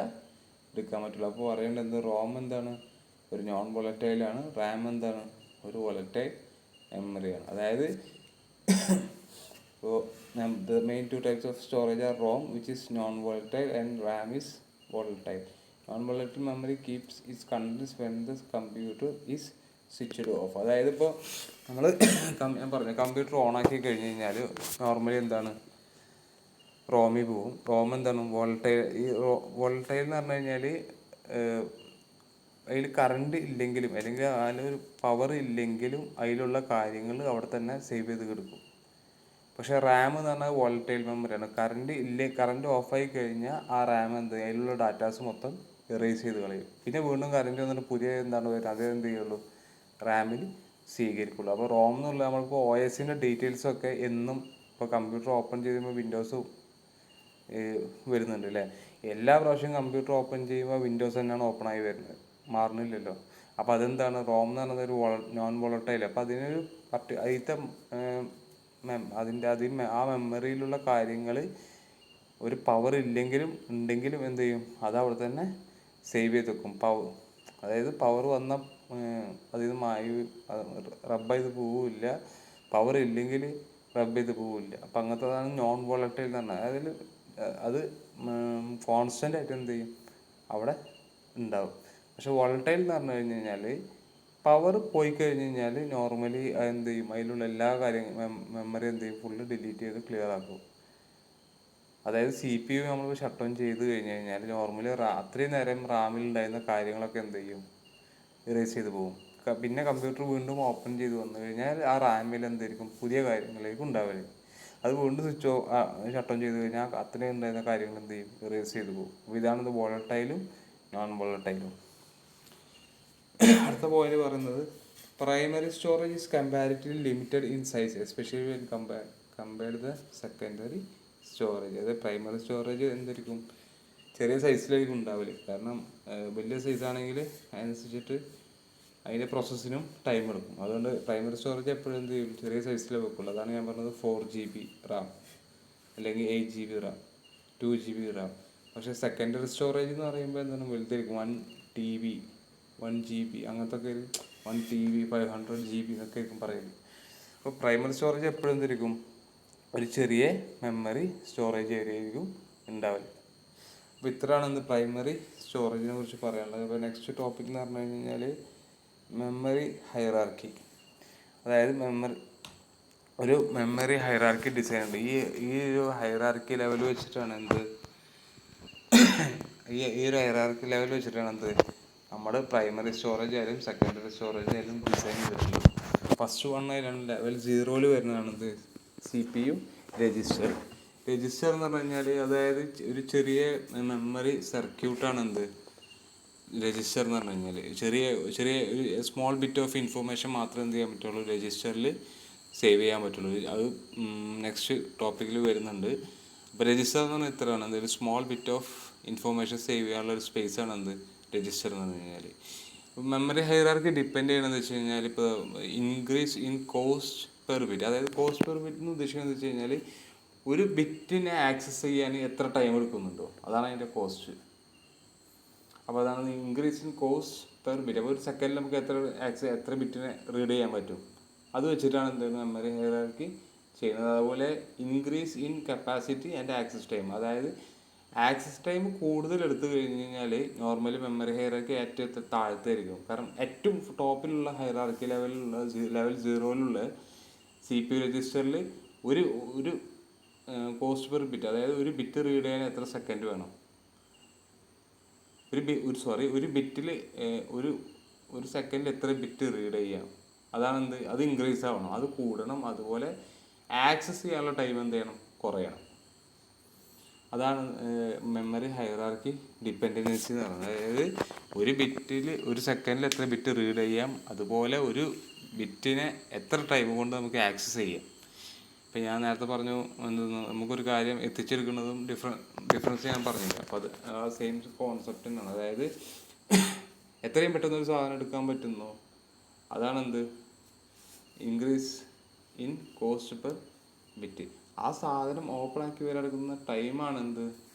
എടുക്കാൻ പറ്റുള്ളൂ. അപ്പോൾ പറയേണ്ടത് എന്ത്, റോം എന്താണ്, ഒരു നോൺ വോളറ്റൈലാണ്. റാം എന്താണ്, ഒരു വോളറ്റൈൽ മെമ്മറിയാണ്. അതായത് the main two types of storage are ROM which is non-volatile and RAM is volatile. Non-volatile memory keeps its contents when the computer is switched off. അതായത് ഇപ്പോൾ നമ്മൾ ഞാൻ പറഞ്ഞു കമ്പ്യൂട്ടർ ഓൺ ആക്കി കഴിഞ്ഞ് കഴിഞ്ഞാൽ നോർമലി എന്താണ്, റോമിൽ പോവും. റോം എന്താണ്, വോളറ്റൈൽ. ഈ വോളറ്റൈൽ എന്ന് പറഞ്ഞു കഴിഞ്ഞാൽ അതിൽ കറണ്ട് ഇല്ലെങ്കിലും അല്ലെങ്കിൽ അതിലൊരു പവർ ഇല്ലെങ്കിലും അതിലുള്ള കാര്യങ്ങൾ അവിടെ തന്നെ സേവ് ചെയ്ത് കിടക്കും. പക്ഷേ റാം എന്ന് പറഞ്ഞാൽ വോളറ്റൈൽ മെമ്മറിയാണ്. കറണ്ട് ഓഫായി കഴിഞ്ഞാൽ ആ റാം അതിലുള്ള ഡാറ്റാസ് മൊത്തം എറേസ് ചെയ്ത് കളയും. പിന്നെ വീണ്ടും കറണ്ട് വന്നിട്ട് പുതിയ എന്താണ് വരുന്നത് അത് എന്ത് ചെയ്യുള്ളൂ, റാമിൽ സ്വീകരിക്കുള്ളൂ. അപ്പോൾ റോം എന്നുള്ള നമ്മളിപ്പോൾ OSൻ്റെ ഡീറ്റെയിൽസൊക്കെ എന്നും ഇപ്പോൾ കമ്പ്യൂട്ടർ ഓപ്പൺ ചെയ്യുമ്പോൾ വിൻഡോസ് വരുന്നുണ്ട് അല്ലേ. എല്ലാ പ്രാവശ്യവും കമ്പ്യൂട്ടർ ഓപ്പൺ ചെയ്യുമ്പോൾ വിൻഡോസ് തന്നെയാണ് ഓപ്പൺ ആയി വരുന്നത്, മാറുന്നില്ലല്ലോ. അപ്പോൾ അതെന്താണ്, റോം എന്ന് പറയുന്നത് ഒരു നോൺ വോളറ്റൈൽ. അപ്പോൾ അതിനൊരു ആ മെമ്മറിയിലുള്ള കാര്യങ്ങൾ ഒരു പവർ ഇല്ലെങ്കിലും ഉണ്ടെങ്കിലും എന്ത് ചെയ്യും, അത് അവിടെ തന്നെ സേവ് ചെയ്ത് വെക്കും. അതായത് പവർ വന്ന അതിൽ നിന്ന് റബ്ബ് ചെയ്ത് പോവില്ല, പവർ ഇല്ലെങ്കിൽ റബ്ബ് ചെയ്ത് പോവില്ല. അപ്പം അങ്ങനത്തതാണ് നോൺ വോളറ്റൈൽ എന്ന് പറഞ്ഞാൽ. അത് കോൺസ്റ്റൻ്റ് ആയിട്ട് എന്ത് ചെയ്യും, അവിടെ ഉണ്ടാവും. പക്ഷെ വോളറ്റൈൽ എന്ന് പറഞ്ഞു കഴിഞ്ഞ് കഴിഞ്ഞാൽ പവർ പോയി കഴിഞ്ഞ് കഴിഞ്ഞാൽ നോർമലി എന്ത് ചെയ്യും, അതിലുള്ള എല്ലാ കാര്യങ്ങളും മെമ്മറി എന്ത് ചെയ്യും, ഫുള്ള് ഡിലീറ്റ് ചെയ്ത് ക്ലിയർ ആക്കും. അതായത് CPU നമ്മൾ ഷട്ട് ഡൗൺ ചെയ്ത് കഴിഞ്ഞ് കഴിഞ്ഞാൽ നോർമലി അത്രയും നേരം റാമിൽ ഉണ്ടായിരുന്ന കാര്യങ്ങളൊക്കെ എന്ത് ചെയ്യും, ഇറേസ് ചെയ്ത് പോകും. പിന്നെ കമ്പ്യൂട്ടർ വീണ്ടും ഓപ്പൺ ചെയ്ത് വന്നു കഴിഞ്ഞാൽ ആ റാമിൽ എന്തായിരിക്കും, പുതിയ കാര്യങ്ങളിലേക്ക് ഉണ്ടാവില്ല. അത് വീണ്ടും ഷട്ട് ഡൗൺ ചെയ്ത് കഴിഞ്ഞാൽ അത്രയും ഉണ്ടായിരുന്ന കാര്യങ്ങൾ എന്ത് ചെയ്യും, ഇറേസ് ചെയ്ത് പോകും. അപ്പോൾ ഇതാണ് വോളറ്റൈലും നോൺ വോളറ്റൈലും. അടുത്ത പോയിന്റ് പറയുന്നത് primary storage is comparatively limited in size especially when compared the secondary storage. അതായത് പ്രൈമറി സ്റ്റോറേജ് എന്തായിരിക്കും, ചെറിയ സൈസിലായിരിക്കും ഉണ്ടാവില്ല. കാരണം വലിയ സൈസാണെങ്കിൽ അതിനനുസരിച്ചിട്ട് അതിൻ്റെ പ്രോസസ്സിനും ടൈം എടുക്കും. അതുകൊണ്ട് പ്രൈമറി സ്റ്റോറേജ് എപ്പോഴും എന്ത് ചെയ്യും, ചെറിയ സൈസിലേ വെക്കുള്ളൂ. അതാണ് ഞാൻ പറഞ്ഞത് 4GB റാം അല്ലെങ്കിൽ 8GB റാം, 2GB റാം. പക്ഷേ സെക്കൻഡറി സ്റ്റോറേജ് എന്ന് പറയുമ്പോൾ എന്താണ്, വലുതായിരിക്കും. 1TB 1GB അങ്ങനത്തെ ഒക്കെ 1TB 500GB എന്നൊക്കെ ആയിരിക്കും പറയുന്നത്. അപ്പോൾ പ്രൈമറി സ്റ്റോറേജ് എപ്പോഴും എന്തിരിക്കും, ഒരു ചെറിയ മെമ്മറി സ്റ്റോറേജ് ഏരിയ ആയിരിക്കും ഉണ്ടാവില്ല. അപ്പോൾ ഇത്രയാണ് പ്രൈമറി സ്റ്റോറേജിനെ കുറിച്ച് പറയാനുള്ളത്. അപ്പോൾ നെക്സ്റ്റ് ടോപ്പിക് എന്ന് പറഞ്ഞു കഴിഞ്ഞാൽ മെമ്മറി ഹൈറാർക്കി. അതായത് ഒരു മെമ്മറി ഹൈറാർക്കി ഡിസൈൻ ഉണ്ട്. ഈ ഒരു ഹൈറാർക്കി ലെവൽ വെച്ചിട്ടാണ് ഈ ഒരു ഹൈറാർക്കി ലെവൽ വെച്ചിട്ടാണ് നമ്മുടെ പ്രൈമറി സ്റ്റോറേജ് ആയാലും സെക്കൻഡറി സ്റ്റോറേജ് ആയാലും ഡിസൈൻ ചെയ്തിട്ടുള്ളത്. ഫസ്റ്റ് ആയാലും ലെവൽ 0 വരുന്നതാണ് CPU രജിസ്റ്റർ. രജിസ്റ്റർ എന്ന് പറഞ്ഞു കഴിഞ്ഞാൽ അതായത് ഒരു ചെറിയ മെമ്മറി സർക്യൂട്ടാണ് രജിസ്റ്റർ എന്ന് പറഞ്ഞു കഴിഞ്ഞാൽ. ചെറിയ ഒരു സ്മോൾ ബിറ്റ് ഓഫ് ഇൻഫർമേഷൻ മാത്രമേ എന്ത് ചെയ്യാൻ പറ്റുള്ളൂ, രജിസ്റ്ററിൽ സേവ് ചെയ്യാൻ പറ്റുള്ളൂ. അത് നെക്സ്റ്റ് ടോപ്പിക്കിൽ വരുന്നുണ്ട്. അപ്പോൾ രജിസ്റ്റർ എന്ന് പറഞ്ഞാൽ ഇത്രയാണ്, ഒരു small bit of information save ചെയ്യാനുള്ള ഒരു സ്പേസ് ആണ് രജിസ്റ്റർ എന്ന് പറഞ്ഞു കഴിഞ്ഞാൽ. മെമ്മറി ഹൈറാർക്കി ഡിപ്പെൻഡ് ചെയ്യണമെന്ന് വെച്ച് കഴിഞ്ഞാൽ ഇപ്പോൾ increase in cost per bit. അതായത് കോസ്റ്റ് പെർ ബിറ്റ് എന്ന് ഉദ്ദേശിക്കുന്നത് വെച്ച് കഴിഞ്ഞാൽ ഒരു ബിറ്റിനെ ആക്സസ് ചെയ്യാൻ എത്ര ടൈം എടുക്കുന്നുണ്ടോ അതാണ് അതിൻ്റെ കോസ്റ്റ്. അപ്പോൾ അതാണ് increase in cost per bit. അപ്പോൾ ഒരു സെക്കൻഡിൽ നമുക്ക് എത്ര ബിറ്റിനെ റീഡ് ചെയ്യാൻ പറ്റും, അത് വെച്ചിട്ടാണ് എന്താണ് മെമ്മറി ഹൈറാർക്കി ചെയ്യുന്നത്. അതുപോലെ increase in capacity and access time. അതായത് ആക്സസ് ടൈം കൂടുതൽ എടുത്തു കഴിഞ്ഞ് കഴിഞ്ഞാൽ നോർമലി മെമ്മറി ഹൈറാർക്കി ഏറ്റവും താഴത്തായിരിക്കും. കാരണം ഏറ്റവും ടോപ്പിലുള്ള ഹൈറാർക്കി ലെവലിലുള്ള ലെവൽ 0 CPU രജിസ്റ്ററിൽ ഒരു ഒരു കോസ്റ്റ് പെർ ബിറ്റ്, അതായത് ഒരു ബിറ്റ് റീഡ് ചെയ്യാൻ എത്ര സെക്കൻഡ് വേണം, ഒരു ബിറ്റിൽ ഒരു സെക്കൻഡിൽ എത്ര ബിറ്റ് റീഡ് ചെയ്യാം, അതാണ് അത് ഇൻക്രീസ് ആവണം, അത് കൂടണം. അതുപോലെ ആക്സസ് ചെയ്യാനുള്ള ടൈം എന്ത് ചെയ്യണം, കുറയണം. അതാണ് മെമ്മറി ഹൈറാർക്കി ഡിപ്പെൻഡൻസി എന്ന് പറയുന്നത്. അതായത് ഒരു ബിറ്റിൽ ഒരു സെക്കൻഡിൽ എത്ര ബിറ്റ് റീഡ് ചെയ്യാം, അതുപോലെ ഒരു ബിറ്റിനെ എത്ര ടൈം കൊണ്ട് നമുക്ക് ആക്സസ് ചെയ്യാം. ഇപ്പം ഞാൻ നേരത്തെ പറഞ്ഞു നമുക്കൊരു കാര്യം എത്തിച്ചെടുക്കുന്നതും ഡിഫറൻസ് ഞാൻ പറഞ്ഞില്ല. അപ്പോൾ അത് ആ സെയിം കോൺസെപ്റ്റ് തന്നെയാണ്. അതായത് എത്രയും പെട്ടെന്ന് ഒരു സാധനം എടുക്കാൻ പറ്റുന്നോ അതാണ് increase in cost per bit. ആ സാധനം ഓപ്പൺ ആക്കി വരെടുക്കുന്ന ടൈമാണ്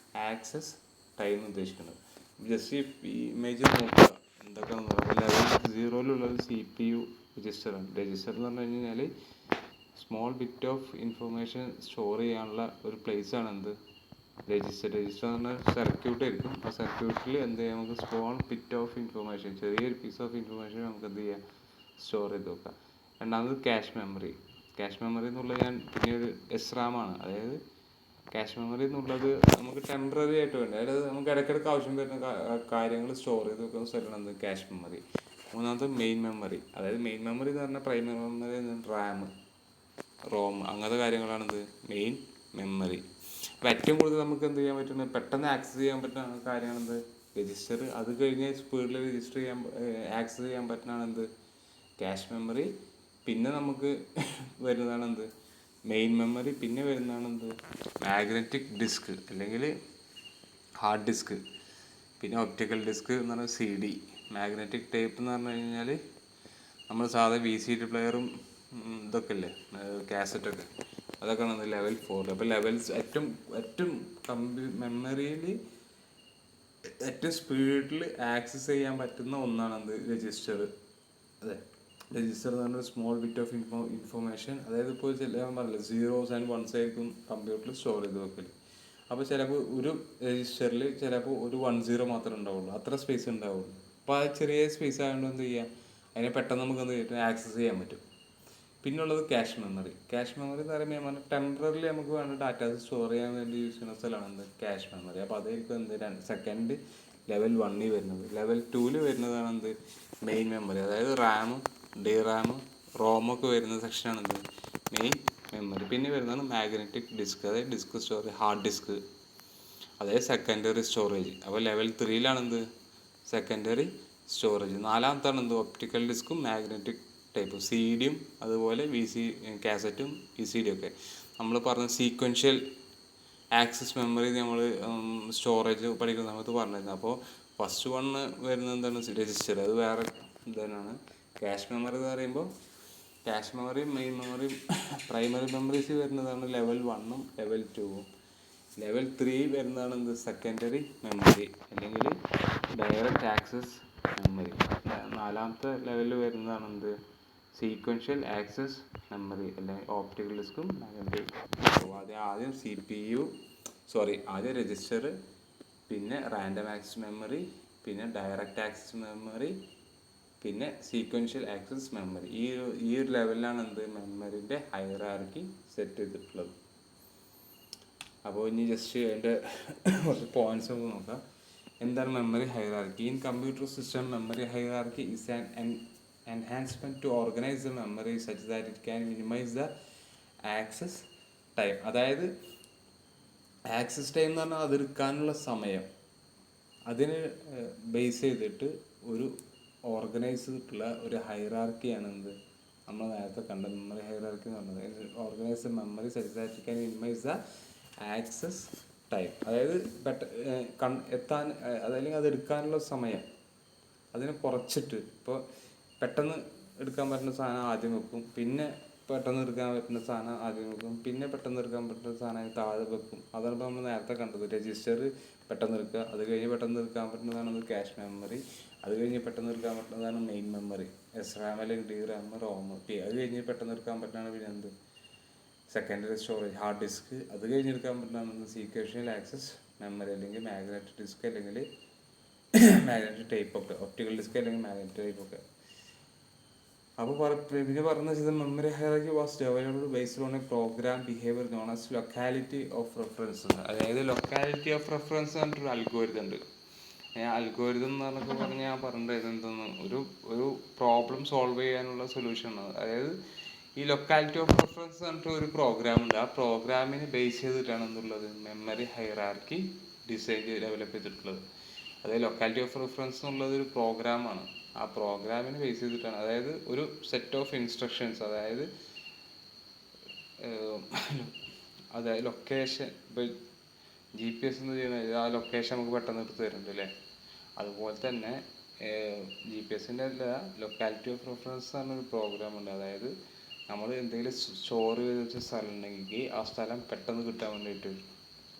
ആക്സസ് ടൈം ഉദ്ദേശിക്കുന്നത്. ജസ്റ്റ് ഈ ഇമേജ് നോക്കുക എന്തൊക്കെയാണെന്ന് പറയുക. Level 0 CPU രജിസ്റ്ററാണ്. രജിസ്റ്റർ എന്ന് പറഞ്ഞു കഴിഞ്ഞാൽ small bit of information store ചെയ്യാനുള്ള ഒരു പ്ലേസാണ് രജിസ്റ്റർ. രജിസ്റ്റർ എന്ന് പറഞ്ഞാൽ സർക്യൂട്ട് ആയിരിക്കും. ആ സർക്യൂട്ടിൽ ചെയ്യാം, നമുക്ക് സ്മോൾ ബിറ്റ് ഓഫ് ഇൻഫർമേഷൻ, ചെറിയൊരു പീസ് ഓഫ് ഇൻഫർമേഷൻ നമുക്ക് ചെയ്യാം, സ്റ്റോർ ചെയ്ത് വെക്കാം. രണ്ടാമത് ക്യാഷ് മെമ്മറി. ക്യാഷ് മെമ്മറി എന്നുള്ളത് പിന്നീട് SRAM ആണ്. അതായത് ക്യാഷ് മെമ്മറി എന്നുള്ളത് നമുക്ക് ടെമ്പററി ആയിട്ട് വേണ്ട, അതായത് നമുക്ക് ഇടയ്ക്കിടയ്ക്ക് ആവശ്യം വരുന്ന കാര്യങ്ങൾ സ്റ്റോർ ചെയ്ത് വെക്കുന്ന സ്ഥലമാണ് ക്യാഷ് മെമ്മറി. മൂന്നാമത് മെയിൻ മെമ്മറി. അതായത് മെയിൻ മെമ്മറി എന്ന് പറഞ്ഞാൽ പ്രൈമറി മെമ്മറി, RAM, ROM അങ്ങനത്തെ കാര്യങ്ങളാണ് മെയിൻ മെമ്മറി. അപ്പോൾ ഏറ്റവും കൂടുതൽ നമുക്ക് ചെയ്യാൻ പറ്റുന്നത്, പെട്ടെന്ന് ആക്സസ് ചെയ്യാൻ പറ്റുന്ന കാര്യമാണ് രജിസ്റ്റർ. അത് കഴിഞ്ഞ് സ്പീഡിൽ ആക്സസ് ചെയ്യാൻ പറ്റുന്നതാണ് ക്യാഷ് മെമ്മറി. പിന്നെ നമുക്ക് വരുന്നതാണ് മെയിൻ മെമ്മറി. പിന്നെ വരുന്നതാണ് മാഗ്നറ്റിക് ഡിസ്ക് അല്ലെങ്കിൽ ഹാർഡ് ഡിസ്ക്. പിന്നെ ഒപ്റ്റിക്കൽ ഡിസ്ക് എന്ന് പറഞ്ഞാൽ CD. മാഗ്നറ്റിക് ടേപ്പ് എന്ന് പറഞ്ഞു കഴിഞ്ഞാൽ നമ്മൾ സാധാരണ VCD പ്ലെയറും ഇതൊക്കെ അല്ലേ, കാസറ്റൊക്കെ, അതൊക്കെയാണ് ലെവൽ 4. അപ്പോൾ ഏറ്റവും മെമ്മറിയിൽ ഏറ്റവും സ്പീഡിൽ ആക്സസ് ചെയ്യാൻ പറ്റുന്ന ഒന്നാണ് രജിസ്റ്റർ. അതെ, രജിസ്റ്റർ എന്ന് പറഞ്ഞാൽ സ്മോൾ ബിറ്റ് ഓഫ് ഇൻഫർമേഷൻ. അതായത് ഇപ്പോൾ ഞാൻ പറഞ്ഞില്ല 0s and 1s ആയിരിക്കും കമ്പ്യൂട്ടറിൽ സ്റ്റോർ ചെയ്ത് വെക്കൽ. അപ്പോൾ ചിലപ്പോൾ ഒരു രജിസ്റ്ററിൽ ചിലപ്പോൾ ഒരു 10 മാത്രമേ ഉണ്ടാവുള്ളൂ, അത്ര സ്പേസ് ഉണ്ടാവുള്ളൂ. അപ്പോൾ ആ ചെറിയ സ്പേസ് ആയതുകൊണ്ട് എന്ത് ചെയ്യാം, അതിനെ പെട്ടെന്ന് നമുക്ക് ആക്സസ് ചെയ്യാൻ പറ്റും. പിന്നുള്ളത് ക്യാഷ് മെമ്മറി. ക്യാഷ് മെമ്മറി എന്ന് പറയുമ്പോൾ ടെമ്പററിലി നമുക്ക് വേണ്ട ഡാറ്റാസ് സ്റ്റോർ ചെയ്യാൻ വേണ്ടി യൂസ് ചെയ്യുന്ന സ്ഥലമാണ് ക്യാഷ് മെമ്മറി. അപ്പോൾ അതായിരിക്കും സെക്കൻഡ് ലെവൽ 1 വരുന്നത്. ലെവൽ 2 വരുന്നതാണ് മെയിൻ മെമ്മറി. അതായത് റാമും DRAM ROM ഒക്കെ വരുന്ന സെക്ഷനാണ് മെയിൻ മെമ്മറി. പിന്നെ വരുന്നതാണ് മാഗ്നറ്റിക് ഡിസ്ക്, അതായത് ഡിസ്ക് സ്റ്റോറേജ്, ഹാർഡ് ഡിസ്ക്, അതായത് സെക്കൻഡറി സ്റ്റോറേജ്. അപ്പോൾ ലെവൽ 3 സെക്കൻഡറി സ്റ്റോറേജ്. നാലാമത്താണ് ഒപ്റ്റിക്കൽ ഡിസ്കും മാഗ്നറ്റിക് ടൈപ്പ്, CD-യും അതുപോലെ കാസറ്റും VCD ഒക്കെ. നമ്മൾ പറഞ്ഞ സീക്വൻഷ്യൽ ആക്സസ് മെമ്മറി നമ്മൾ സ്റ്റോറേജ് പഠിക്കുന്ന സമയത്ത് പറഞ്ഞിരുന്നു. അപ്പോൾ ഫസ്റ്റ് 1 വരുന്നത് രജിസ്റ്റർ, അത് വേറെ തന്നെയാണ്. ക്യാഷ് മെമ്മറി എന്ന് പറയുമ്പോൾ ക്യാഷ് മെമ്മറിയും മെയിൻ മെമ്മറിയും പ്രൈമറി മെമ്മറീസ് വരുന്നതാണ് ലെവൽ 1ഉം ലെവൽ 2ഉം. ലെവൽ 3 വരുന്നതാണ് സെക്കൻഡറി മെമ്മറി അല്ലെങ്കിൽ ഡയറക്റ്റ് ആക്സസ് മെമ്മറി. നാലാമത്തെ ലെവലിൽ വരുന്നതാണ് സീക്വൻഷ്യൽ ആക്സസ് മെമ്മറി അല്ലെങ്കിൽ ഓപ്റ്റിക്കൽ ഡിസ്കും മാഗ്നറ്റിക്. ആദ്യം ആദ്യം രജിസ്റ്റർ, പിന്നെ റാൻഡം ആക്സസ് മെമ്മറി, പിന്നെ ഡയറക്റ്റ് ആക്സസ് മെമ്മറി, പിന്നെ സീക്വൻഷ്യൽ ആക്സസ് മെമ്മറി. ഈ ഒരു ലെവലിലാണ് മെമ്മറിൻ്റെ ഹൈറാർക്കി സെറ്റ് ചെയ്തിട്ടുള്ളത്. അപ്പോൾ ഇനി ജസ്റ്റ് അതിൻ്റെ കുറച്ച് പോയിന്റ്സ് നമുക്ക് നോക്കാം. എന്താണ് memory hierarchy? In computer system memory hierarchy is an enhancement to organize the memory such that it can minimize the access time. അതായത് ആക്സസ് ടൈം എന്ന് പറഞ്ഞാൽ അതെടുക്കാനുള്ള സമയം, അതിന് ബേസ് ചെയ്തിട്ട് ഒരു ഓർഗനൈസ് ചെയ്തിട്ടുള്ള ഒരു ഹൈറാർക്കിയാണ് നമ്മൾ നേരത്തെ കണ്ട മെമ്മറി ഹൈറാർക്കി എന്ന് പറഞ്ഞത്. Organise memory such that it can minimise the access time. അതായത് അതല്ലെങ്കിൽ അത് എടുക്കാനുള്ള സമയം അതിനെ കുറച്ചിട്ട്, ഇപ്പോൾ പെട്ടെന്ന് എടുക്കാൻ പറ്റുന്ന സാധനം ആദ്യം വെക്കും, പിന്നെ പെട്ടെന്ന് എടുക്കാൻ പറ്റുന്ന സാധനം ആദ്യം വെക്കും, പിന്നെ പെട്ടെന്ന് എടുക്കാൻ പറ്റുന്ന സാധനം താഴെ വെക്കും. അതാണ് നമ്മൾ നേരത്തെ കണ്ടത്. രജിസ്റ്റർ പെട്ടെന്ന് എടുക്കുക. അത് കഴിഞ്ഞ് പെട്ടെന്ന് എടുക്കാൻ പറ്റുന്നതാണ് ക്യാഷ് മെമ്മറി. അത് കഴിഞ്ഞ് പെട്ടെന്ന് എടുക്കാൻ പറ്റുന്നതാണ് മെയിൻ മെമ്മറി, എസ് റാം അല്ലെങ്കിൽ ഡി റാം, റോം. അത് കഴിഞ്ഞ് പെട്ടെന്ന് എടുക്കാൻ പറ്റുന്നതാണ് പിന്നെ എന്ത് സെക്കൻഡറി സ്റ്റോറേജ്, ഹാർഡ് ഡിസ്ക്. അത് കഴിഞ്ഞെടുക്കാൻ പറ്റുന്നതാണ് സീക്വൻഷ്യൽ ആക്സസ് മെമ്മറി അല്ലെങ്കിൽ മാഗ്നറ്റിക് ഡിസ്ക് അല്ലെങ്കിൽ മാഗ്നറ്റിക് ടൈപ്പ് ഒക്കെ, ഒപ്റ്റിക്കൽ ഡിസ്ക് അല്ലെങ്കിൽ മാഗ്നറ്റിക് ടൈപ്പ് ഒക്കെ. അപ്പോൾ പിന്നെ പറഞ്ഞു വെച്ചത് memory hierarchy was developed based on a program behaviour known as locality of reference. അതായത് ലൊക്കാലിറ്റി ഓഫ് റെഫറൻസ് പറഞ്ഞിട്ടൊരു അൽഗോരിതം ഉണ്ട്. അൽഗോരിതം എന്ന് പറഞ്ഞാൽ ഞാൻ പറഞ്ഞത് എന്തെന്ന്, ഒരു പ്രോബ്ലം സോൾവ് ചെയ്യാനുള്ള സൊല്യൂഷനാണ്. അതായത് ഈ ലൊക്കാലിറ്റി ഓഫ് റെഫറൻസ് പറഞ്ഞിട്ട് ഒരു പ്രോഗ്രാം ഉണ്ട്. ആ പ്രോഗ്രാമിനെ ബേസ് ചെയ്തിട്ടാണ് എന്നുള്ളത് മെമ്മറി ഹൈറാർക്കി ഡിസൈൻ ഡെവലപ്പ് ചെയ്തിട്ടുള്ളത്. അതായത് ലൊക്കാലിറ്റി ഓഫ് റെഫറൻസ് എന്നുള്ളത് ഒരു പ്രോഗ്രാമാണ്. ആ പ്രോഗ്രാമിനെ ബേസ് ചെയ്തിട്ടാണ്, അതായത് ഒരു സെറ്റ് ഓഫ് ഇൻസ്ട്രക്ഷൻസ്, അതായത് ലൊക്കേഷൻ. ഇപ്പോൾ GPS എന്ന് ചെയ്യുന്നത് ആ ലൊക്കേഷൻ നമുക്ക് പെട്ടെന്ന് എടുത്ത് തരുന്നുണ്ട് അല്ലേ. അതുപോലെ തന്നെ GPS അല്ല, ലൊക്കാലിറ്റി ഓഫ് റെഫറൻസ് പറഞ്ഞൊരു പ്രോഗ്രാം ഉണ്ട്. അതായത് നമ്മൾ എന്തെങ്കിലും സ്റ്റോർ ചെയ്ത് വെച്ച സ്ഥലം ഉണ്ടെങ്കിൽ ആ സ്ഥലം പെട്ടെന്ന് കിട്ടാൻ വേണ്ടിയിട്ട്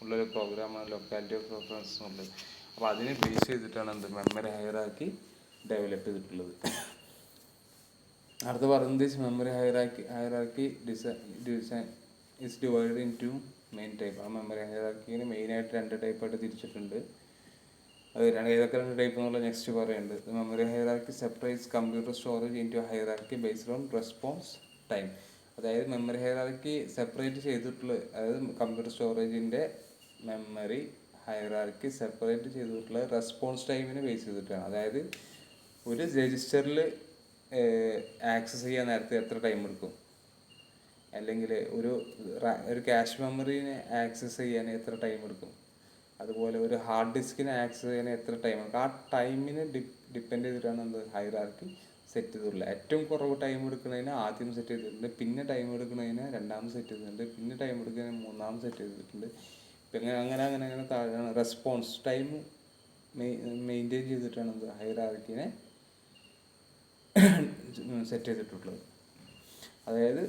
ഉള്ളൊരു പ്രോഗ്രാമാണ് ലൊക്കാലിറ്റി ഓഫ് റെഫറൻസ് എന്നുള്ളത്. അപ്പോൾ അതിനെ ബേസ് ചെയ്തിട്ടാണ് മെമ്മറി ഹൈറാർക്കി ഡെവലപ്പ് ചെയ്തിട്ടുള്ളത്. അടുത്ത പറയുന്നത് memory hierarchy design is divided into main type. ആ മെമ്മറി ഹൈറാർക്കിനെ മെയിനായിട്ട് 2 ടൈപ്പായിട്ട് തിരിച്ചിട്ടുണ്ട്. അത് ഏതൊക്കെ 2 ടൈപ്പ് എന്നുള്ള നെക്സ്റ്റ് പറയുന്നുണ്ട്. Memory hierarchy separates computer storage into hierarchy based on response time. അതായത് മെമ്മറി ഹൈറാർക്കി സെപ്പറേറ്റ് ചെയ്തിട്ടുള്ള, അതായത് കമ്പ്യൂട്ടർ സ്റ്റോറേജിൻ്റെ മെമ്മറി ഹൈറാർക്കി സെപ്പറേറ്റ് ചെയ്തിട്ടുള്ള റെസ്പോൺസ് ടൈമിനെ ബേസ് ചെയ്തിട്ടാണ്. അതായത് ഒരു രജിസ്റ്ററിൽ ആക്സസ് ചെയ്യാൻ നേരത്തെ എത്ര ടൈം എടുക്കും, അല്ലെങ്കിൽ ഒരു ക്യാഷ് മെമ്മറീനെ ആക്സസ് ചെയ്യാൻ എത്ര ടൈം എടുക്കും, അതുപോലെ ഒരു ഹാർഡ് ഡിസ്കിനെ ആക്സസ് ചെയ്യാൻ എത്ര ടൈം എടുക്കും. ആ ടൈമിനെ ഡിപ്പെൻഡ് ചെയ്തിട്ടാണ് ഹൈറാർക്കി സെറ്റ് ചെയ്തിട്ടുള്ളത്. ഏറ്റവും കുറവ് ടൈം എടുക്കുന്നതിന് ആദ്യം സെറ്റ് ചെയ്തിട്ടുണ്ട്, പിന്നെ ടൈം എടുക്കുന്നതിന് രണ്ടാമത് സെറ്റ് ചെയ്തിട്ടുണ്ട്, പിന്നെ ടൈം എടുക്കുന്നതിന് മൂന്നാമത് സെറ്റ് ചെയ്തിട്ടുണ്ട്. പിന്നെ അങ്ങനെ താഴെയാണ് റെസ്പോൺസ് ടൈം മെയിൻറ്റെയിൻ ചെയ്തിട്ടാണ് ഹൈറാർക്കിനെ സെറ്റ് ചെയ്തിട്ടുള്ളത്. അതായത്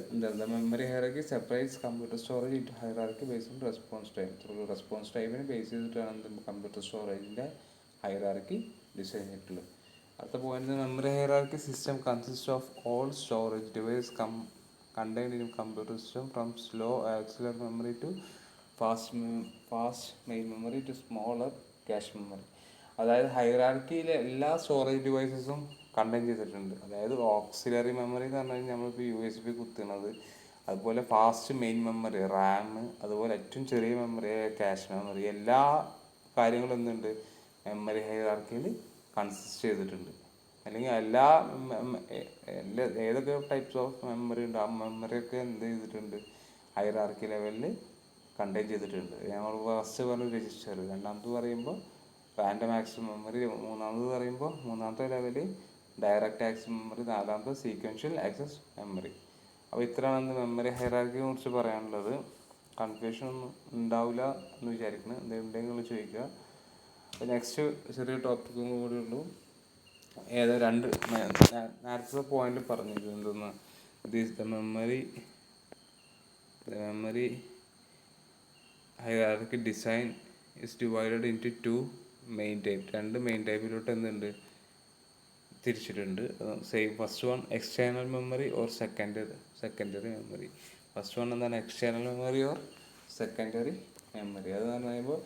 memory hierarchy separates computer storage into hierarchy based on response time. Response ടൈമിനെ ബേസ് ചെയ്തിട്ടാണ് കമ്പ്യൂട്ടർ സ്റ്റോറേജിൻ്റെ ഹൈറാർക്കി ഡിസൈൻ ചെയ്തിട്ടുള്ളത്. അടുത്ത point, memory hierarchy system consist of all storage device contained in computer system from slow auxiliary memory to fast main memory to smaller cache memory. അതായത് ഹൈറാർക്കിയിലെ എല്ലാ storage ഡിവൈസസും contain ചെയ്തിട്ടുണ്ട്. അതായത് auxiliary memory എന്ന് പറഞ്ഞു കഴിഞ്ഞാൽ നമ്മളിപ്പോൾ USB കുത്തുന്നത്, അതുപോലെ ഫാസ്റ്റ് മെയിൻ മെമ്മറി റാം, അതുപോലെ ഏറ്റവും ചെറിയ മെമ്മറി ക്യാഷ് മെമ്മറി, എല്ലാ കാര്യങ്ങളും എന്തുണ്ട് മെമ്മറി ഹൈറാർക്കിയിൽ കൺസിസ്റ്റ് ചെയ്തിട്ടുണ്ട്. അല്ലെങ്കിൽ ഏതൊക്കെ ടൈപ്സ് ഓഫ് മെമ്മറി ഉണ്ട് ആ മെമ്മറിയൊക്കെ എന്ത് ചെയ്തിട്ടുണ്ട് ഹൈറാർക്കി ലെവലിൽ കണ്ടെയ്ൻ ചെയ്തിട്ടുണ്ട്. നമ്മൾ ഫസ്റ്റ് പറഞ്ഞ രജിസ്റ്റർ, രണ്ടാമത് പറയുമ്പോൾ റാൻഡം ആക്സസ് മെമ്മറി, മൂന്നാമത് പറയുമ്പോൾ മൂന്നാമത്തെ ലെവലിൽ ഡയറക്റ്റ് ആക്സസ് മെമ്മറി, നാലാമത്തെ സീക്വൻഷ്യൽ ആക്സസ് മെമ്മറി. അപ്പോൾ ഇത്രയാണ് മെമ്മറി ഹൈറാർക്കിയെ കുറിച്ച് പറയാനുള്ളത്. കൺഫ്യൂഷൻ ഒന്നും ഉണ്ടാവില്ല എന്ന് വിചാരിക്കുന്നത്. എന്തെങ്കിലും ചോദിക്കുക. അപ്പോൾ നെക്സ്റ്റ് ചെറിയ ടോപ്പിക്കും കൂടി ഉള്ളൂ. നേരത്തെ പോയിന്റ് പറഞ്ഞത് എന്തെന്ന്, memory hierarchy design is divided into 2 main type. 2 main ടൈപ്പിലോട്ട് എന്തുണ്ട് തിരിച്ചിട്ടുണ്ട്. Same first one external memory or secondary memory. First one എന്താണ് external memory or secondary memory. അതെന്ന് പറയുമ്പോൾ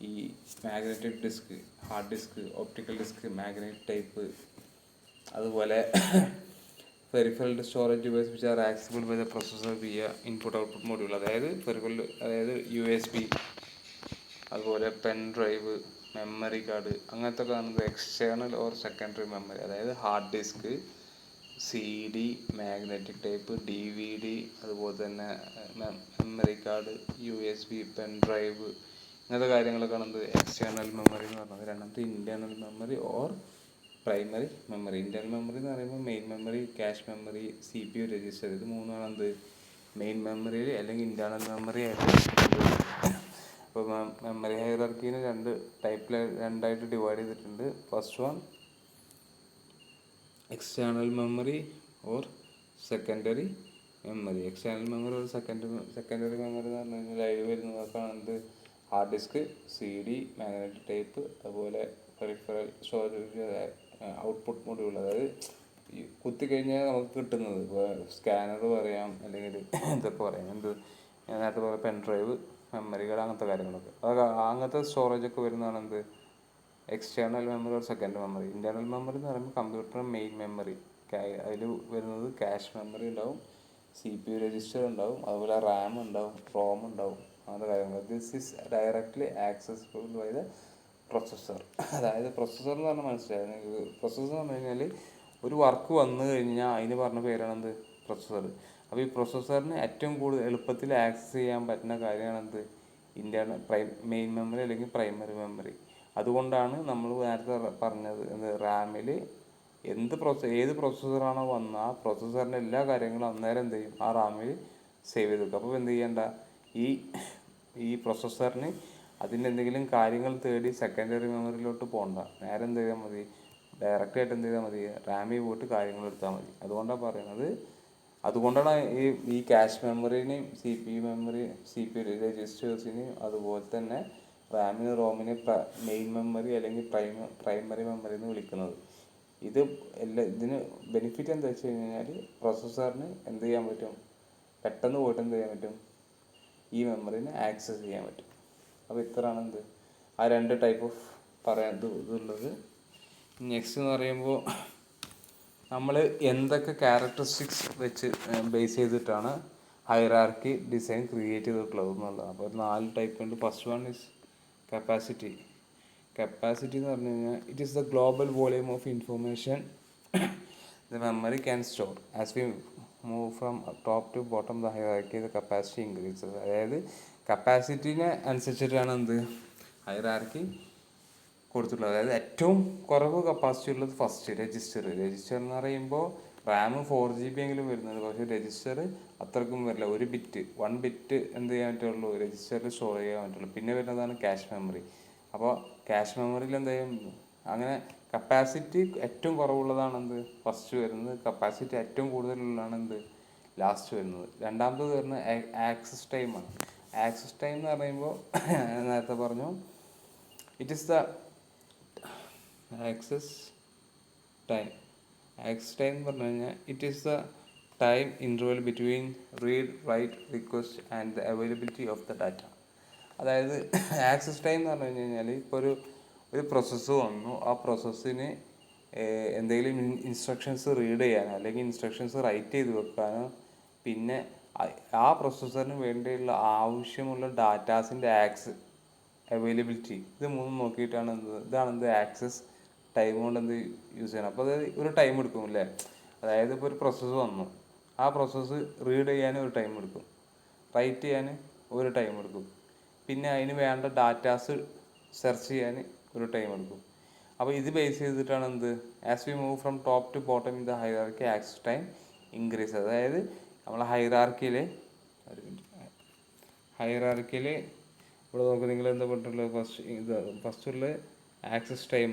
ഈ magnetic disk, hard disk, optical disk, magnetic type, അതുപോലെ peripheral storage device which are accessible by the processor via input output module. അതായത് അതായത് USB, അതുപോലെ pen drive, memory card, അങ്ങനത്തെ കാണുന്നത് external or secondary memory. അതായത് hard disk, CD, magnetic type, DVD, അതുപോലെ തന്നെ memory card, USB, pen drive, ഇങ്ങനത്തെ കാര്യങ്ങളൊക്കെ കാണുന്നത് എക്സ്റ്റേണൽ മെമ്മറി എന്ന് പറഞ്ഞത്. രണ്ടാമത്തെ internal memory or primary memory. Internal memory എന്ന് പറയുമ്പോൾ main memory, cache memory, CPU register, ഇത് മൂന്നാണ് മെയിൻ മെമ്മറിയിൽ അല്ലെങ്കിൽ ഇൻറ്റേർണൽ മെമ്മറി ആയിട്ട്. അപ്പോൾ മെമ്മറി ഹൈറാർക്കിനെ 2 ടൈപ്പിലായിട്ട് ഡിവൈഡ് ചെയ്തിട്ടുണ്ട്. First one external memory or secondary memory. External memory or secondary memory എന്ന് പറഞ്ഞു കഴിഞ്ഞാൽ അതിൽ വരുന്നതൊക്കെയാണ് hard disk, CD, magnetic tape, അതുപോലെ പെരിഫറൽ സ്റ്റോറേജ്, ഔട്ട്പുട്ട് മൊഡ്യൂൾ, അതായത് ഈ കുത്തിക്കഴിഞ്ഞാൽ നമുക്ക് കിട്ടുന്നത് ഇപ്പോൾ സ്കാനർ പറയാം, അല്ലെങ്കിൽ ഇതൊക്കെ പറയാം, എന്ത് ഞാൻ നേരത്തെ പറയാം, പെൻ ഡ്രൈവ്, മെമ്മറികൾ, അങ്ങനത്തെ കാര്യങ്ങളൊക്കെ. അതൊക്കെ അങ്ങനത്തെ സ്റ്റോറേജൊക്കെ വരുന്നതാണ് എന്ത് external memory or second memory. Internal memory എന്ന് പറയുമ്പോൾ കമ്പ്യൂട്ടർ മെയിൻ മെമ്മറി. അതിൽ വരുന്നത് ക്യാഷ് മെമ്മറി ഉണ്ടാവും, CPU രജിസ്റ്റർ ഉണ്ടാവും, അതുപോലെ റാം ഉണ്ടാവും, റോം ഉണ്ടാവും, അങ്ങനത്തെ കാര്യങ്ങൾ. This is directly accessible by the processor. അതായത് പ്രൊസസ്സർ എന്ന് പറഞ്ഞാൽ മനസ്സിലായത്. പ്രൊസസ്സർ എന്ന് പറഞ്ഞു കഴിഞ്ഞാൽ ഒരു വർക്ക് വന്നു കഴിഞ്ഞാൽ അതിന് പറഞ്ഞ പേരാണ് എന്ത് പ്രൊസസ്സർ. അപ്പോൾ ഈ പ്രൊസസ്സറിന് ഏറ്റവും കൂടുതൽ എളുപ്പത്തിൽ ആക്സസ് ചെയ്യാൻ പറ്റുന്ന കാര്യമാണ് എന്ത് ഇൻറ്റേർണൽ മെയിൻ മെമ്മറി അല്ലെങ്കിൽ പ്രൈമറി മെമ്മറി. അതുകൊണ്ടാണ് നമ്മൾ നേരത്തെ പറഞ്ഞത് എന്ത് റാമിൽ ഏത് പ്രൊസസ്സറാണോ വന്നത് ആ പ്രൊസസ്സറിൻ്റെ എല്ലാ കാര്യങ്ങളും അന്നേരം എന്ത് ചെയ്യും ആ റാമിൽ സേവ് ചെയ്ത് വെക്കും. അപ്പോൾ എന്ത് ചെയ്യേണ്ട ഈ ഈ പ്രൊസസ്സറിന് അതിൻ്റെ എന്തെങ്കിലും കാര്യങ്ങൾ തേടി സെക്കൻഡറി മെമ്മറിയിലോട്ട് പോകണ്ട. നേരെ എന്ത് ചെയ്താൽ മതി, ഡയറക്റ്റായിട്ട് എന്ത് ചെയ്താൽ മതി, റാമിൽ പോയിട്ട് കാര്യങ്ങൾ എടുത്താൽ മതി. അതുകൊണ്ടാണ് പറയുന്നത്. അതുകൊണ്ടാണ് ഈ ക്യാഷ് മെമ്മറിനെയും CPU രജിസ്റ്റേഴ്സിനെയും അതുപോലെ തന്നെ റാമിന് റോമിന് മെയിൻ മെമ്മറി അല്ലെങ്കിൽ പ്രൈമറി മെമ്മറി എന്ന് വിളിക്കുന്നത്. ഇതിന് ബെനിഫിറ്റ് എന്താ വെച്ച് കഴിഞ്ഞാൽ പ്രൊസസ്സറിന് എന്ത് ചെയ്യാൻ പറ്റും, പെട്ടെന്ന് പോയിട്ട് എന്ത് ചെയ്യാൻ പറ്റും, ഈ മെമ്മറിനെ ആക്സസ് ചെയ്യാൻ പറ്റും. അപ്പോൾ ഇത്രയാണ് എന്ത് ആ രണ്ട് ടൈപ്പ് ഓഫ് ഇതുള്ളത്. നെക്സ്റ്റ് എന്ന് പറയുമ്പോൾ നമ്മൾ എന്തൊക്കെ ക്യാരക്ടറിസ്റ്റിക്സ് വെച്ച് ബേസ് ചെയ്തിട്ടാണ് ഹൈറാർക്കി ഡിസൈൻ ക്രിയേറ്റ് ചെയ്തിട്ടുള്ളത് എന്നുള്ളതാണ്. അപ്പോൾ 4 ടൈപ്പ് ഉണ്ട്. First one is capacity. Capacity എന്ന് പറഞ്ഞു കഴിഞ്ഞാൽ it is the global volume of information the memory can store. As we move from top to bottom the hierarchy the capacity increases. അതായത് കപ്പാസിറ്റീനെ അനുസരിച്ചിട്ടാണ് എന്ത് ഹൈറാർക്കി കൊടുത്തിട്ടുള്ളത്. അതായത് ഏറ്റവും കുറവ് കപ്പാസിറ്റി ഉള്ളത് ഫസ്റ്റ് രജിസ്റ്റർ എന്ന് പറയുമ്പോൾ റാം 4GB എങ്കിലും വരുന്നത്. പക്ഷേ രജിസ്റ്റർ അത്രക്കും വരില്ല. 1 ബിറ്റ് എന്ത് ചെയ്യാൻ പറ്റുള്ളൂ, രജിസ്റ്ററിൽ സ്റ്റോർ ചെയ്യാൻ പറ്റുള്ളൂ. പിന്നെ വരുന്നതാണ് ക്യാഷ് മെമ്മറി. അപ്പോൾ ക്യാഷ് മെമ്മറിയിൽ എന്ത് ചെയ്യും, അങ്ങനെ കപ്പാസിറ്റി ഏറ്റവും കുറവുള്ളതാണ് എന്ത് ഫസ്റ്റ് വരുന്നത്, കപ്പാസിറ്റി ഏറ്റവും കൂടുതലുള്ളതാണ് എന്ത് ലാസ്റ്റ് വരുന്നത്. രണ്ടാമത്തത് വരുന്നത് ആക്സസ് ടൈമാണ്. ആക്സസ് ടൈം എന്ന് പറയുമ്പോൾ നേരത്തെ പറഞ്ഞു, it is the access time എന്ന് പറഞ്ഞു കഴിഞ്ഞാൽ it is the time interval between read write request and the availability of the data. അതായത് ആക്സസ് ടൈം എന്ന് പറഞ്ഞു കഴിഞ്ഞാൽ ഇപ്പോൾ ഒരു പ്രോസസ്സ് വന്നു, ആ പ്രോസസ്സിന് എന്തെങ്കിലും ഇൻസ്ട്രക്ഷൻസ് റീഡ് ചെയ്യാനോ അല്ലെങ്കിൽ ഇൻസ്ട്രക്ഷൻസ് റൈറ്റ് ചെയ്ത് വെക്കാനോ പിന്നെ ആ പ്രോസസ്സറിന് വേണ്ടിയുള്ള ആവശ്യമുള്ള ഡാറ്റാസിൻ്റെ അവൈലബിലിറ്റി, ഇത് മൂന്നും നോക്കിയിട്ടാണ് ഇതാണ് ആക്സസ് ടൈം കൊണ്ട് യൂസ് ചെയ്യണം. അപ്പോൾ അത് ഒരു ടൈം എടുക്കും അല്ലേ. അതായത് ഇപ്പോൾ ഒരു പ്രോസസ്സ് വന്നു, ആ പ്രോസസ്സ് റീഡ് ചെയ്യാൻ ഒരു ടൈം എടുക്കും, റൈറ്റ് ചെയ്യാൻ ഒരു ടൈം എടുക്കും, പിന്നെ അതിന് വേണ്ട ഡാറ്റാസ് സെർച്ച് ചെയ്യാൻ ഒരു ടൈം എടുക്കും. അപ്പോൾ ഇത് ബേസ് ചെയ്തിട്ടാണ് as we move from top to bottom in the hierarchy access time increase. അതായത് നമ്മളെ ഹൈറാർക്കിയിൽ ഇവിടെ നോക്കുക, നിങ്ങൾ എന്താ പറഞ്ഞിട്ടുള്ളത്, ഫസ്റ്റുള്ള ആക്സസ് ടൈം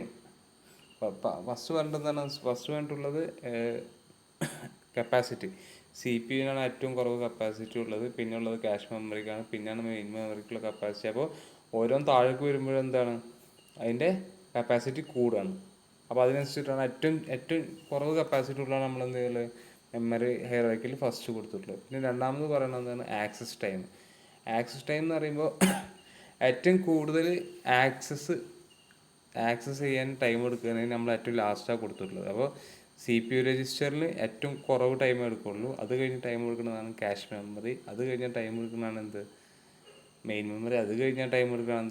ഫസ്റ്റ് പറഞ്ഞിട്ടുള്ളത് കപ്പാസിറ്റി. CPU-നാണ് ഏറ്റവും കുറവ് കപ്പാസിറ്റി ഉള്ളത്, പിന്നെ ഉള്ളത് ക്യാഷ് മെമ്മറിക്കാണ്, പിന്നെയാണ് മെയിൻ മെമ്മറിക്കുള്ള കപ്പാസിറ്റി. അപ്പോൾ ഓരോന്ന് താഴേക്ക് വരുമ്പോഴെന്താണ് അതിൻ്റെ കപ്പാസിറ്റി കൂടുകയാണ്. അപ്പോൾ അതിനനുസരിച്ചിട്ടാണ് ഏറ്റവും കുറവ് കപ്പാസിറ്റി ഉള്ളതാണ് നമ്മൾ എന്ത് ചെയ്യുന്നത് മെമ്മറി ഹൈറാർക്കിയിൽ ഫസ്റ്റ് കൊടുത്തിട്ടുള്ളത്. പിന്നെ രണ്ടാമത് പറയുന്നത് എന്താണ് ആക്സസ് ടൈം എന്ന് പറയുമ്പോൾ ഏറ്റവും കൂടുതൽ ആക്സസ് ചെയ്യാൻ ടൈം എടുക്കുന്നതിന് നമ്മൾ ഏറ്റവും ലാസ്റ്റാണ് കൊടുത്തിട്ടുള്ളത്. അപ്പോൾ CPU രജിസ്റ്ററിൽ ഏറ്റവും കുറവ് ടൈം എടുക്കുള്ളൂ, അത് കഴിഞ്ഞ് ടൈം എടുക്കുന്നതാണ് ക്യാഷ് മെമ്മറി, അത് കഴിഞ്ഞാൽ ടൈം എടുക്കുന്നതാണ് മെയിൻ മെമ്മറി, അത് കഴിഞ്ഞാൽ ടൈം എടുക്കുന്നതാണ്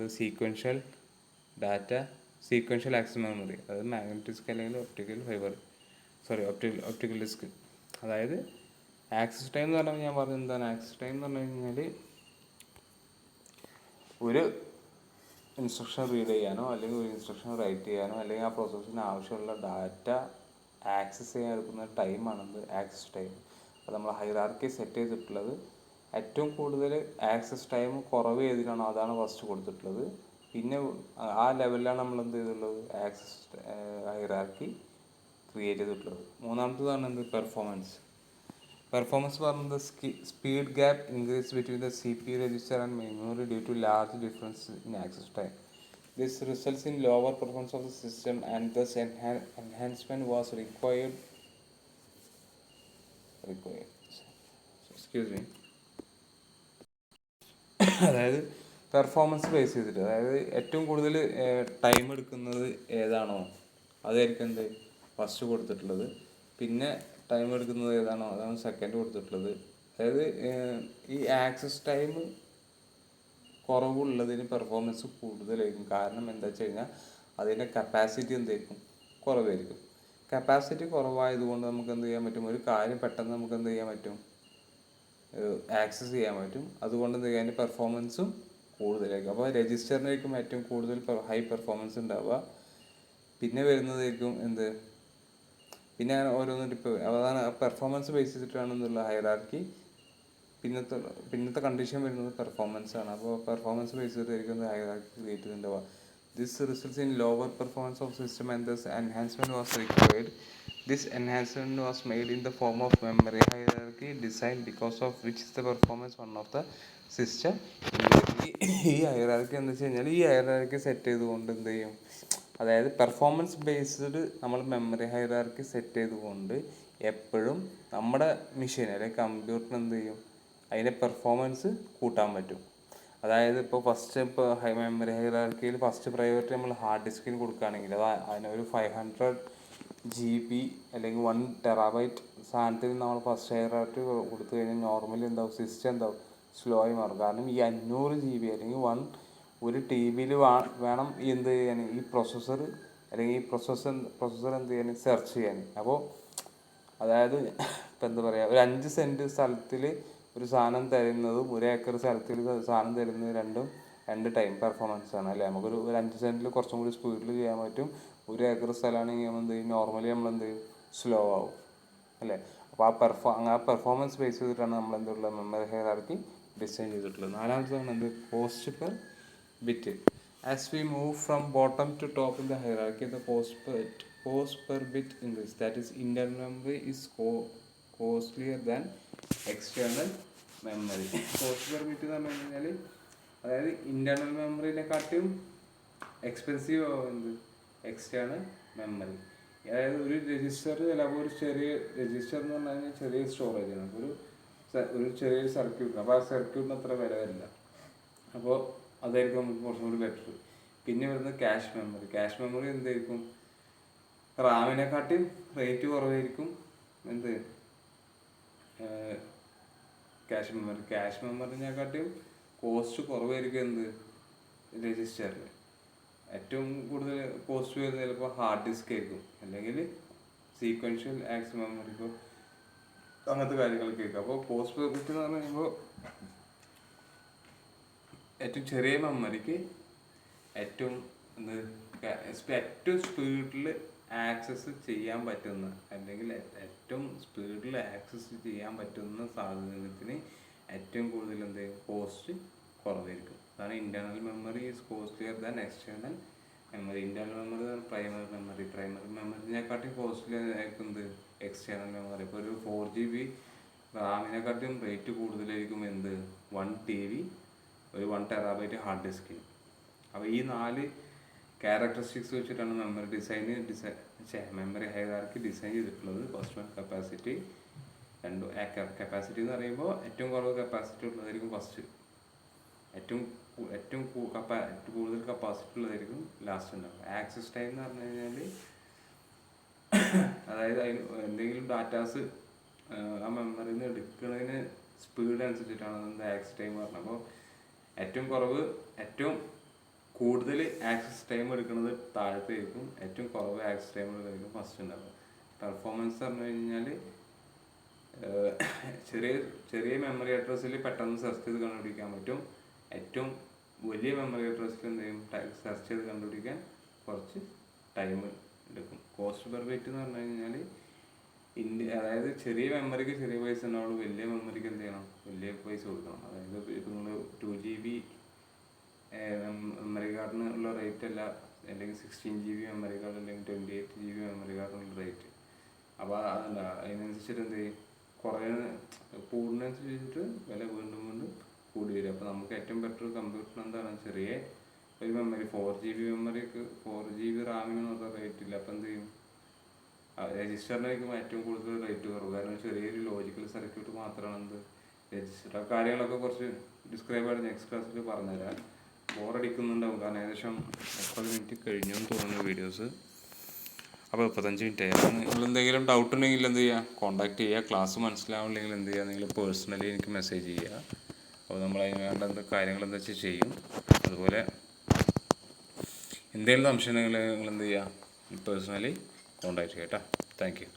സീക്വൻഷ്യൽ ആക്സസ് മെമ്മറി, അതായത് മാഗ്നറ്റിക് ഡിസ്ക് അല്ലെങ്കിൽ ഒപ്റ്റിക്കൽ ഡിസ്ക്. അതായത് ആക്സസ് ടൈം എന്ന് പറഞ്ഞാൽ ഞാൻ പറഞ്ഞത് എന്താണ്, ആക്സസ് ടൈം എന്ന് പറഞ്ഞു കഴിഞ്ഞാൽ ഒരു ഇൻസ്ട്രക്ഷൻ റീഡ് ചെയ്യാനോ അല്ലെങ്കിൽ ഒരു ഇൻസ്ട്രക്ഷൻ റൈറ്റ് ചെയ്യാനോ അല്ലെങ്കിൽ ആ പ്രോസസ്സിന് ആവശ്യമുള്ള ഡാറ്റ ആക്സസ് ചെയ്യാൻ എടുക്കുന്ന ടൈമാണ് ആക്സസ് ടൈം. അപ്പോൾ നമ്മൾ ഹൈറാർക്കി സെറ്റ് ചെയ്തിട്ടുള്ളത് ഏറ്റവും കൂടുതൽ ആക്സസ് ടൈം കുറവ് ഏതിനാണോ അതാണ് ഫസ്റ്റ് കൊടുത്തിട്ടുള്ളത്. പിന്നെ ആ ലെവലിലാണ് നമ്മൾ എന്ത് ചെയ്തിട്ടുള്ളത് ആക്സസ് ഹൈറാർക്കി ക്രിയേറ്റ് ചെയ്തിട്ടുള്ളത്. മൂന്നാമത്തതാണ് പെർഫോമൻസ്. Performance പറഞ്ഞ the speed gap increase between the CPU register and memory due to large difference in access time. This results in lower performance of the system and thus enhancement was required. Excuse me. അതായത് performance base ചെയ്തിട്ട്, അതായത് ഏറ്റവും കൂടുതൽ time എടുക്കുന്നത് ഏതാണോ അതായിരിക്കും എന്ത് first കൊടുത്തിട്ടുള്ളത്. പിന്നെ ടൈം എടുക്കുന്നത് ഏതാണോ അതാണ് സെക്കൻഡ് കൊടുത്തിട്ടുള്ളത്. അതായത് ഈ ആക്സസ് ടൈം കുറവുള്ളതിന് പെർഫോമൻസ് കൂടുതലായിരിക്കും. കാരണം എന്താ വെച്ച് കഴിഞ്ഞാൽ അതിൻ്റെ കപ്പാസിറ്റി എന്തായിരിക്കും, കുറവായിരിക്കും. കപ്പാസിറ്റി കുറവായതുകൊണ്ട് നമുക്ക് എന്ത് ചെയ്യാൻ പറ്റും, ഒരു കാര്യം പെട്ടെന്ന് നമുക്ക് എന്ത് ചെയ്യാൻ പറ്റും, ആക്സസ് ചെയ്യാൻ പറ്റും. അതുകൊണ്ട് എന്ത് ചെയ്യാൻ പെർഫോമൻസും കൂടുതലായിരിക്കും. അപ്പോൾ രജിസ്റ്ററിനായിരിക്കും ഏറ്റവും കൂടുതൽ ഹൈ പെർഫോമൻസ് ഉണ്ടാവുക. പിന്നെ വരുന്നതായിരിക്കും എന്ത്, പിന്നെ ഓരോന്നിട്ട് ഇപ്പോൾ അതാണ് പെർഫോമൻസ് ബേസ് ചെയ്തിട്ടാണെന്നുള്ള ഹൈറാർക്കി. പിന്നത്തെ കണ്ടീഷൻ വരുന്നത് പെർഫോമൻസ് ആണ്. അപ്പോൾ പെർഫോമൻസ് ബേസ് ചെയ്തിട്ടായിരിക്കും ഹൈറാർക്കി ക്രിയേറ്റ് ചെയ്തിട്ടുണ്ടാവുക. This results in lower performance of system and thus enhancement was required. This enhancement was made in the form of memory hierarchy design because of which is the performance one of the system. ഈ hierarchy എന്താ വെച്ച് കഴിഞ്ഞാൽ ഈ hierarchy set ചെയ്തുകൊണ്ട് എന്ത് ചെയ്യും, അതായത് performance based നമ്മൾ മെമ്മറി ഹൈറാർക്കി സെറ്റ് ചെയ്തുകൊണ്ട് എപ്പോഴും നമ്മുടെ മെഷീൻ അല്ലെങ്കിൽ കമ്പ്യൂട്ടറിന് എന്ത് ചെയ്യും, അതിൻ്റെ പെർഫോമൻസ് കൂട്ടാൻ പറ്റും. അതായത് ഇപ്പോൾ ഫസ്റ്റ് ഇപ്പോൾ മെമ്മറി ഹൈറാർക്കിയിൽ ഫസ്റ്റ് പ്രയോറിറ്റി നമ്മൾ ഹാർഡ് ഡിസ്കിന് കൊടുക്കുകയാണെങ്കിൽ അതിനൊരു 500 GB അല്ലെങ്കിൽ 1 TB സാധനത്തിൽ നമ്മൾ ഫസ്റ്റ് ഹൈറാർക്കി കൊടുത്തു കഴിഞ്ഞാൽ നോർമലി എന്താവും, സിസ്റ്റം എന്താവും, സ്ലോ ആയി മാറും. കാരണം ഈ 500 GB അല്ലെങ്കിൽ 1 TB വേണം എന്ത് ചെയ്യാൻ, ഈ പ്രൊസസ്സർ അല്ലെങ്കിൽ ഈ പ്രൊസസ്സർ എന്ത് ചെയ്യാൻ, സെർച്ച് ചെയ്യാൻ. അപ്പോൾ അതായത് ഇപ്പം എന്താ പറയുക, ഒരു 5 സെൻറ്റ് സ്ഥലത്തിൽ ഒരു സാധനം തരുന്നതും 1 ഏക്കർ സ്ഥലത്തിൽ സാധനം തരുന്നത് രണ്ട് ടൈം പെർഫോമൻസ് ആണ് അല്ലേ. നമുക്കൊരു 5 സെൻറ്റിൽ കുറച്ചും കൂടി സ്പീഡിൽ ചെയ്യാൻ പറ്റും. 1 ഏക്കർ സ്ഥലമാണെങ്കിൽ നമ്മൾ എന്ത് ചെയ്യും, നോർമലി നമ്മളെന്ത് ചെയ്യും, സ്ലോ ആവും അല്ലേ. അപ്പോൾ ആ പെർഫോമൻസ് ബേസ് ചെയ്തിട്ടാണ് നമ്മൾ എന്തുള്ള മെമ്മറി ഹൈറാർക്കി ഡിസൈൻ ചെയ്തിട്ടുള്ളത്. നാലാമത്തേതാണ് എന്ത്, cost per bit. As we move from bottom to top in the hierarchy, the cost per bit increase. That is, internal memory is costlier than external memory. Cost per bit എന്ന് പറഞ്ഞു കഴിഞ്ഞാൽ അതായത് internal മെമ്മറിനെക്കാട്ടും expensive ആവുന്നത് external memory. അതായത് ഒരു register ചിലപ്പോൾ ഒരു ചെറിയ രജിസ്റ്റർ എന്ന് പറഞ്ഞു കഴിഞ്ഞാൽ ചെറിയ സ്റ്റോറേജാണ്, ഒരു ചെറിയ സർക്യൂട്ട്. അപ്പോൾ ആ സർക്യൂട്ടിന് അത്ര വില വരില്ല. അപ്പോൾ അതായിരിക്കും നമുക്ക് കുറച്ചും കൂടി ബെറ്റർ. പിന്നെ വരുന്നത് ക്യാഷ് മെമ്മറി എന്തായിരിക്കും, റാമിനെക്കാട്ടിയും റേറ്റ് കുറവായിരിക്കും എന്ത്, ക്യാഷ് മെമ്മറിനെക്കാട്ടിയും കോസ്റ്റ് കുറവായിരിക്കും എന്ത്, രജിസ്റ്ററിൽ. ഏറ്റവും കൂടുതൽ കോസ്റ്റ് വരുന്നത് ചിലപ്പോൾ ഹാർഡ് ഡിസ്ക് ആയിരിക്കും, അല്ലെങ്കിൽ സീക്വൻഷ്യൽ ആക്സസ് മെമ്മറി, ഇപ്പോൾ അങ്ങനത്തെ കാര്യങ്ങളൊക്കെ ആയിരിക്കും. അപ്പോൾ കോസ്റ്റ് പെർ ബിറ്റ് എന്ന് പറഞ്ഞു കഴിയുമ്പോൾ ഏറ്റവും ചെറിയ മെമ്മറിക്ക് ഏറ്റവും സ്പീഡിൽ ആക്സസ് ചെയ്യാൻ പറ്റുന്ന, അല്ലെങ്കിൽ ഏറ്റവും സ്പീഡിൽ ആക്സസ് ചെയ്യാൻ പറ്റുന്ന സാധനത്തിന് ഏറ്റവും കൂടുതൽ എന്ത് കോസ്റ്റ് കുറവായിരിക്കും. അതാണ് internal memory is costlier than external memory. Internal memory primary മെമ്മറിനെക്കാട്ടി കോസ്റ്റ്ലി ആയിരിക്കും എന്ത്, എക്സ്റ്റേണൽ മെമ്മറി. ഇപ്പോൾ ഒരു 4 GB റാമിനെക്കാട്ടും റേറ്റ് കൂടുതലായിരിക്കും എന്ത്, 1 TB, ഒരു 1 TB ഹാർഡ് ഡിസ്കിന്. അപ്പോൾ ഈ 4 ക്യാരക്ടറിസ്റ്റിക്സ് വെച്ചിട്ടാണ് മെമ്മറി ഹൈറാർക്കി ഡിസൈൻ ചെയ്തിട്ടുള്ളത്. ഫസ്റ്റ് വൺ കപ്പാസിറ്റി, കപ്പാസിറ്റി എന്ന് പറയുമ്പോൾ ഏറ്റവും കുറവ് കപ്പാസിറ്റി ഉള്ളതായിരിക്കും ഫസ്റ്റ്, ഏറ്റവും കൂടുതൽ കപ്പാസിറ്റി ഉള്ളതായിരിക്കും ലാസ്റ്റ് ഉണ്ടാവും. ആക്സസ് ടൈം എന്ന് പറഞ്ഞു കഴിഞ്ഞാൽ അതായത് അതിന് എന്തെങ്കിലും ഡാറ്റാസ് ആ മെമ്മറിയിൽ നിന്ന് എടുക്കുന്നതിന് സ്പീഡ് അനുസരിച്ചിട്ടാണ് അതിൻ്റെ ആക്സസ് ടൈം പറഞ്ഞത്. അപ്പോൾ ഏറ്റവും കൂടുതൽ ആക്സസ് ടൈം എടുക്കുന്നത് താഴത്തായിരിക്കും, ഏറ്റവും കുറവ് ആക്സസ് ടൈം ഉള്ളതായിരിക്കും ഫസ്റ്റ് ഉണ്ടാവുക. പെർഫോമൻസ് പറഞ്ഞു കഴിഞ്ഞാൽ ചെറിയ മെമ്മറി അഡ്രസ്സിൽ പെട്ടെന്ന് സെർച്ച് ചെയ്ത് കണ്ടുപിടിക്കാൻ പറ്റും. ഏറ്റവും വലിയ മെമ്മറി അഡ്രസ്സിൽ എന്ത് ചെയ്യും, സെർച്ച് ചെയ്ത് കണ്ടുപിടിക്കാൻ കുറച്ച് ടൈം എടുക്കും. കോസ്റ്റ് പെർ ബിറ്റ് എന്ന് പറഞ്ഞു കഴിഞ്ഞാൽ അതായത് ചെറിയ മെമ്മറിക്ക് ചെറിയ പൈസ ഉണ്ടാവുള്ളൂ, വലിയ മെമ്മറിക്ക് എന്ത് ചെയ്യണം, വലിയ പൈസ കൊടുക്കണം. അതായത് ഇപ്പോൾ നിങ്ങൾ 2 GB മെമ്മറി കാർഡിന് ഉള്ള റേറ്റ് അല്ല, അല്ലെങ്കിൽ 16 GB മെമ്മറി കാർഡ്, അല്ലെങ്കിൽ 28 GB മെമ്മറി കാർഡിനുള്ള റേറ്റ്. അപ്പോൾ അതിനനുസരിച്ചിട്ട് എന്ത് ചെയ്യും, കുറേ കൂടുന്നതനുസരിച്ചിട്ട് വില വീണ്ടും വീണ്ടും കൂടി വരും. അപ്പോൾ നമുക്ക് ഏറ്റവും ബെറ്റർ കമ്പ്യൂട്ടറിന് എന്താണ്, ചെറിയ ഒരു മെമ്മറി 4GB മെമ്മറിക്ക് 4GB റാമിന് മാത്രം റേറ്റ് ഇല്ല. അപ്പോൾ എന്ത് ചെയ്യും, രജിസ്റ്ററിനായിരിക്കും ഏറ്റവും കൂടുതൽ റേറ്റ് കുറവ്. കാരണം ചെറിയൊരു ലോജിക്കൽ സർക്യൂട്ട് മാത്രമാണ് എന്ത് രജിസ്റ്റർ. ആ കാര്യങ്ങളൊക്കെ കുറച്ച് ഡിസ്ക്രൈബ് ആയിട്ട് നെക്സ്റ്റ് ക്ലാസ്സിൽ പറഞ്ഞുതരാം. ബോറടിക്കുന്നുണ്ടാവും, കാരണം ഏകദേശം 30 മിനിറ്റ് കഴിഞ്ഞു എന്ന് തോന്നുന്നു വീഡിയോസ്. അപ്പോൾ 35 മിനിറ്റ് ആയി. അപ്പോൾ നിങ്ങൾ എന്തെങ്കിലും ഡൗട്ട് ഉണ്ടെങ്കിൽ എന്ത് ചെയ്യുക, കോൺടാക്ട് ചെയ്യുക. ക്ലാസ് മനസ്സിലാവില്ലെങ്കിൽ എന്ത് ചെയ്യുക, നിങ്ങൾ പേഴ്സണലി എനിക്ക് മെസ്സേജ് ചെയ്യുക. അപ്പോൾ നമ്മൾ അതിന് വേണ്ട എന്ത് കാര്യങ്ങൾ എന്താ വെച്ചാൽ ചെയ്യും. അതുപോലെ എന്തെങ്കിലും സംശയം ഉണ്ടെങ്കിൽ നിങ്ങൾ എന്ത് ചെയ്യുക, പേഴ്സണലി കോൺടാക്ട് ചെയ്യുക കേട്ടോ. Thank you.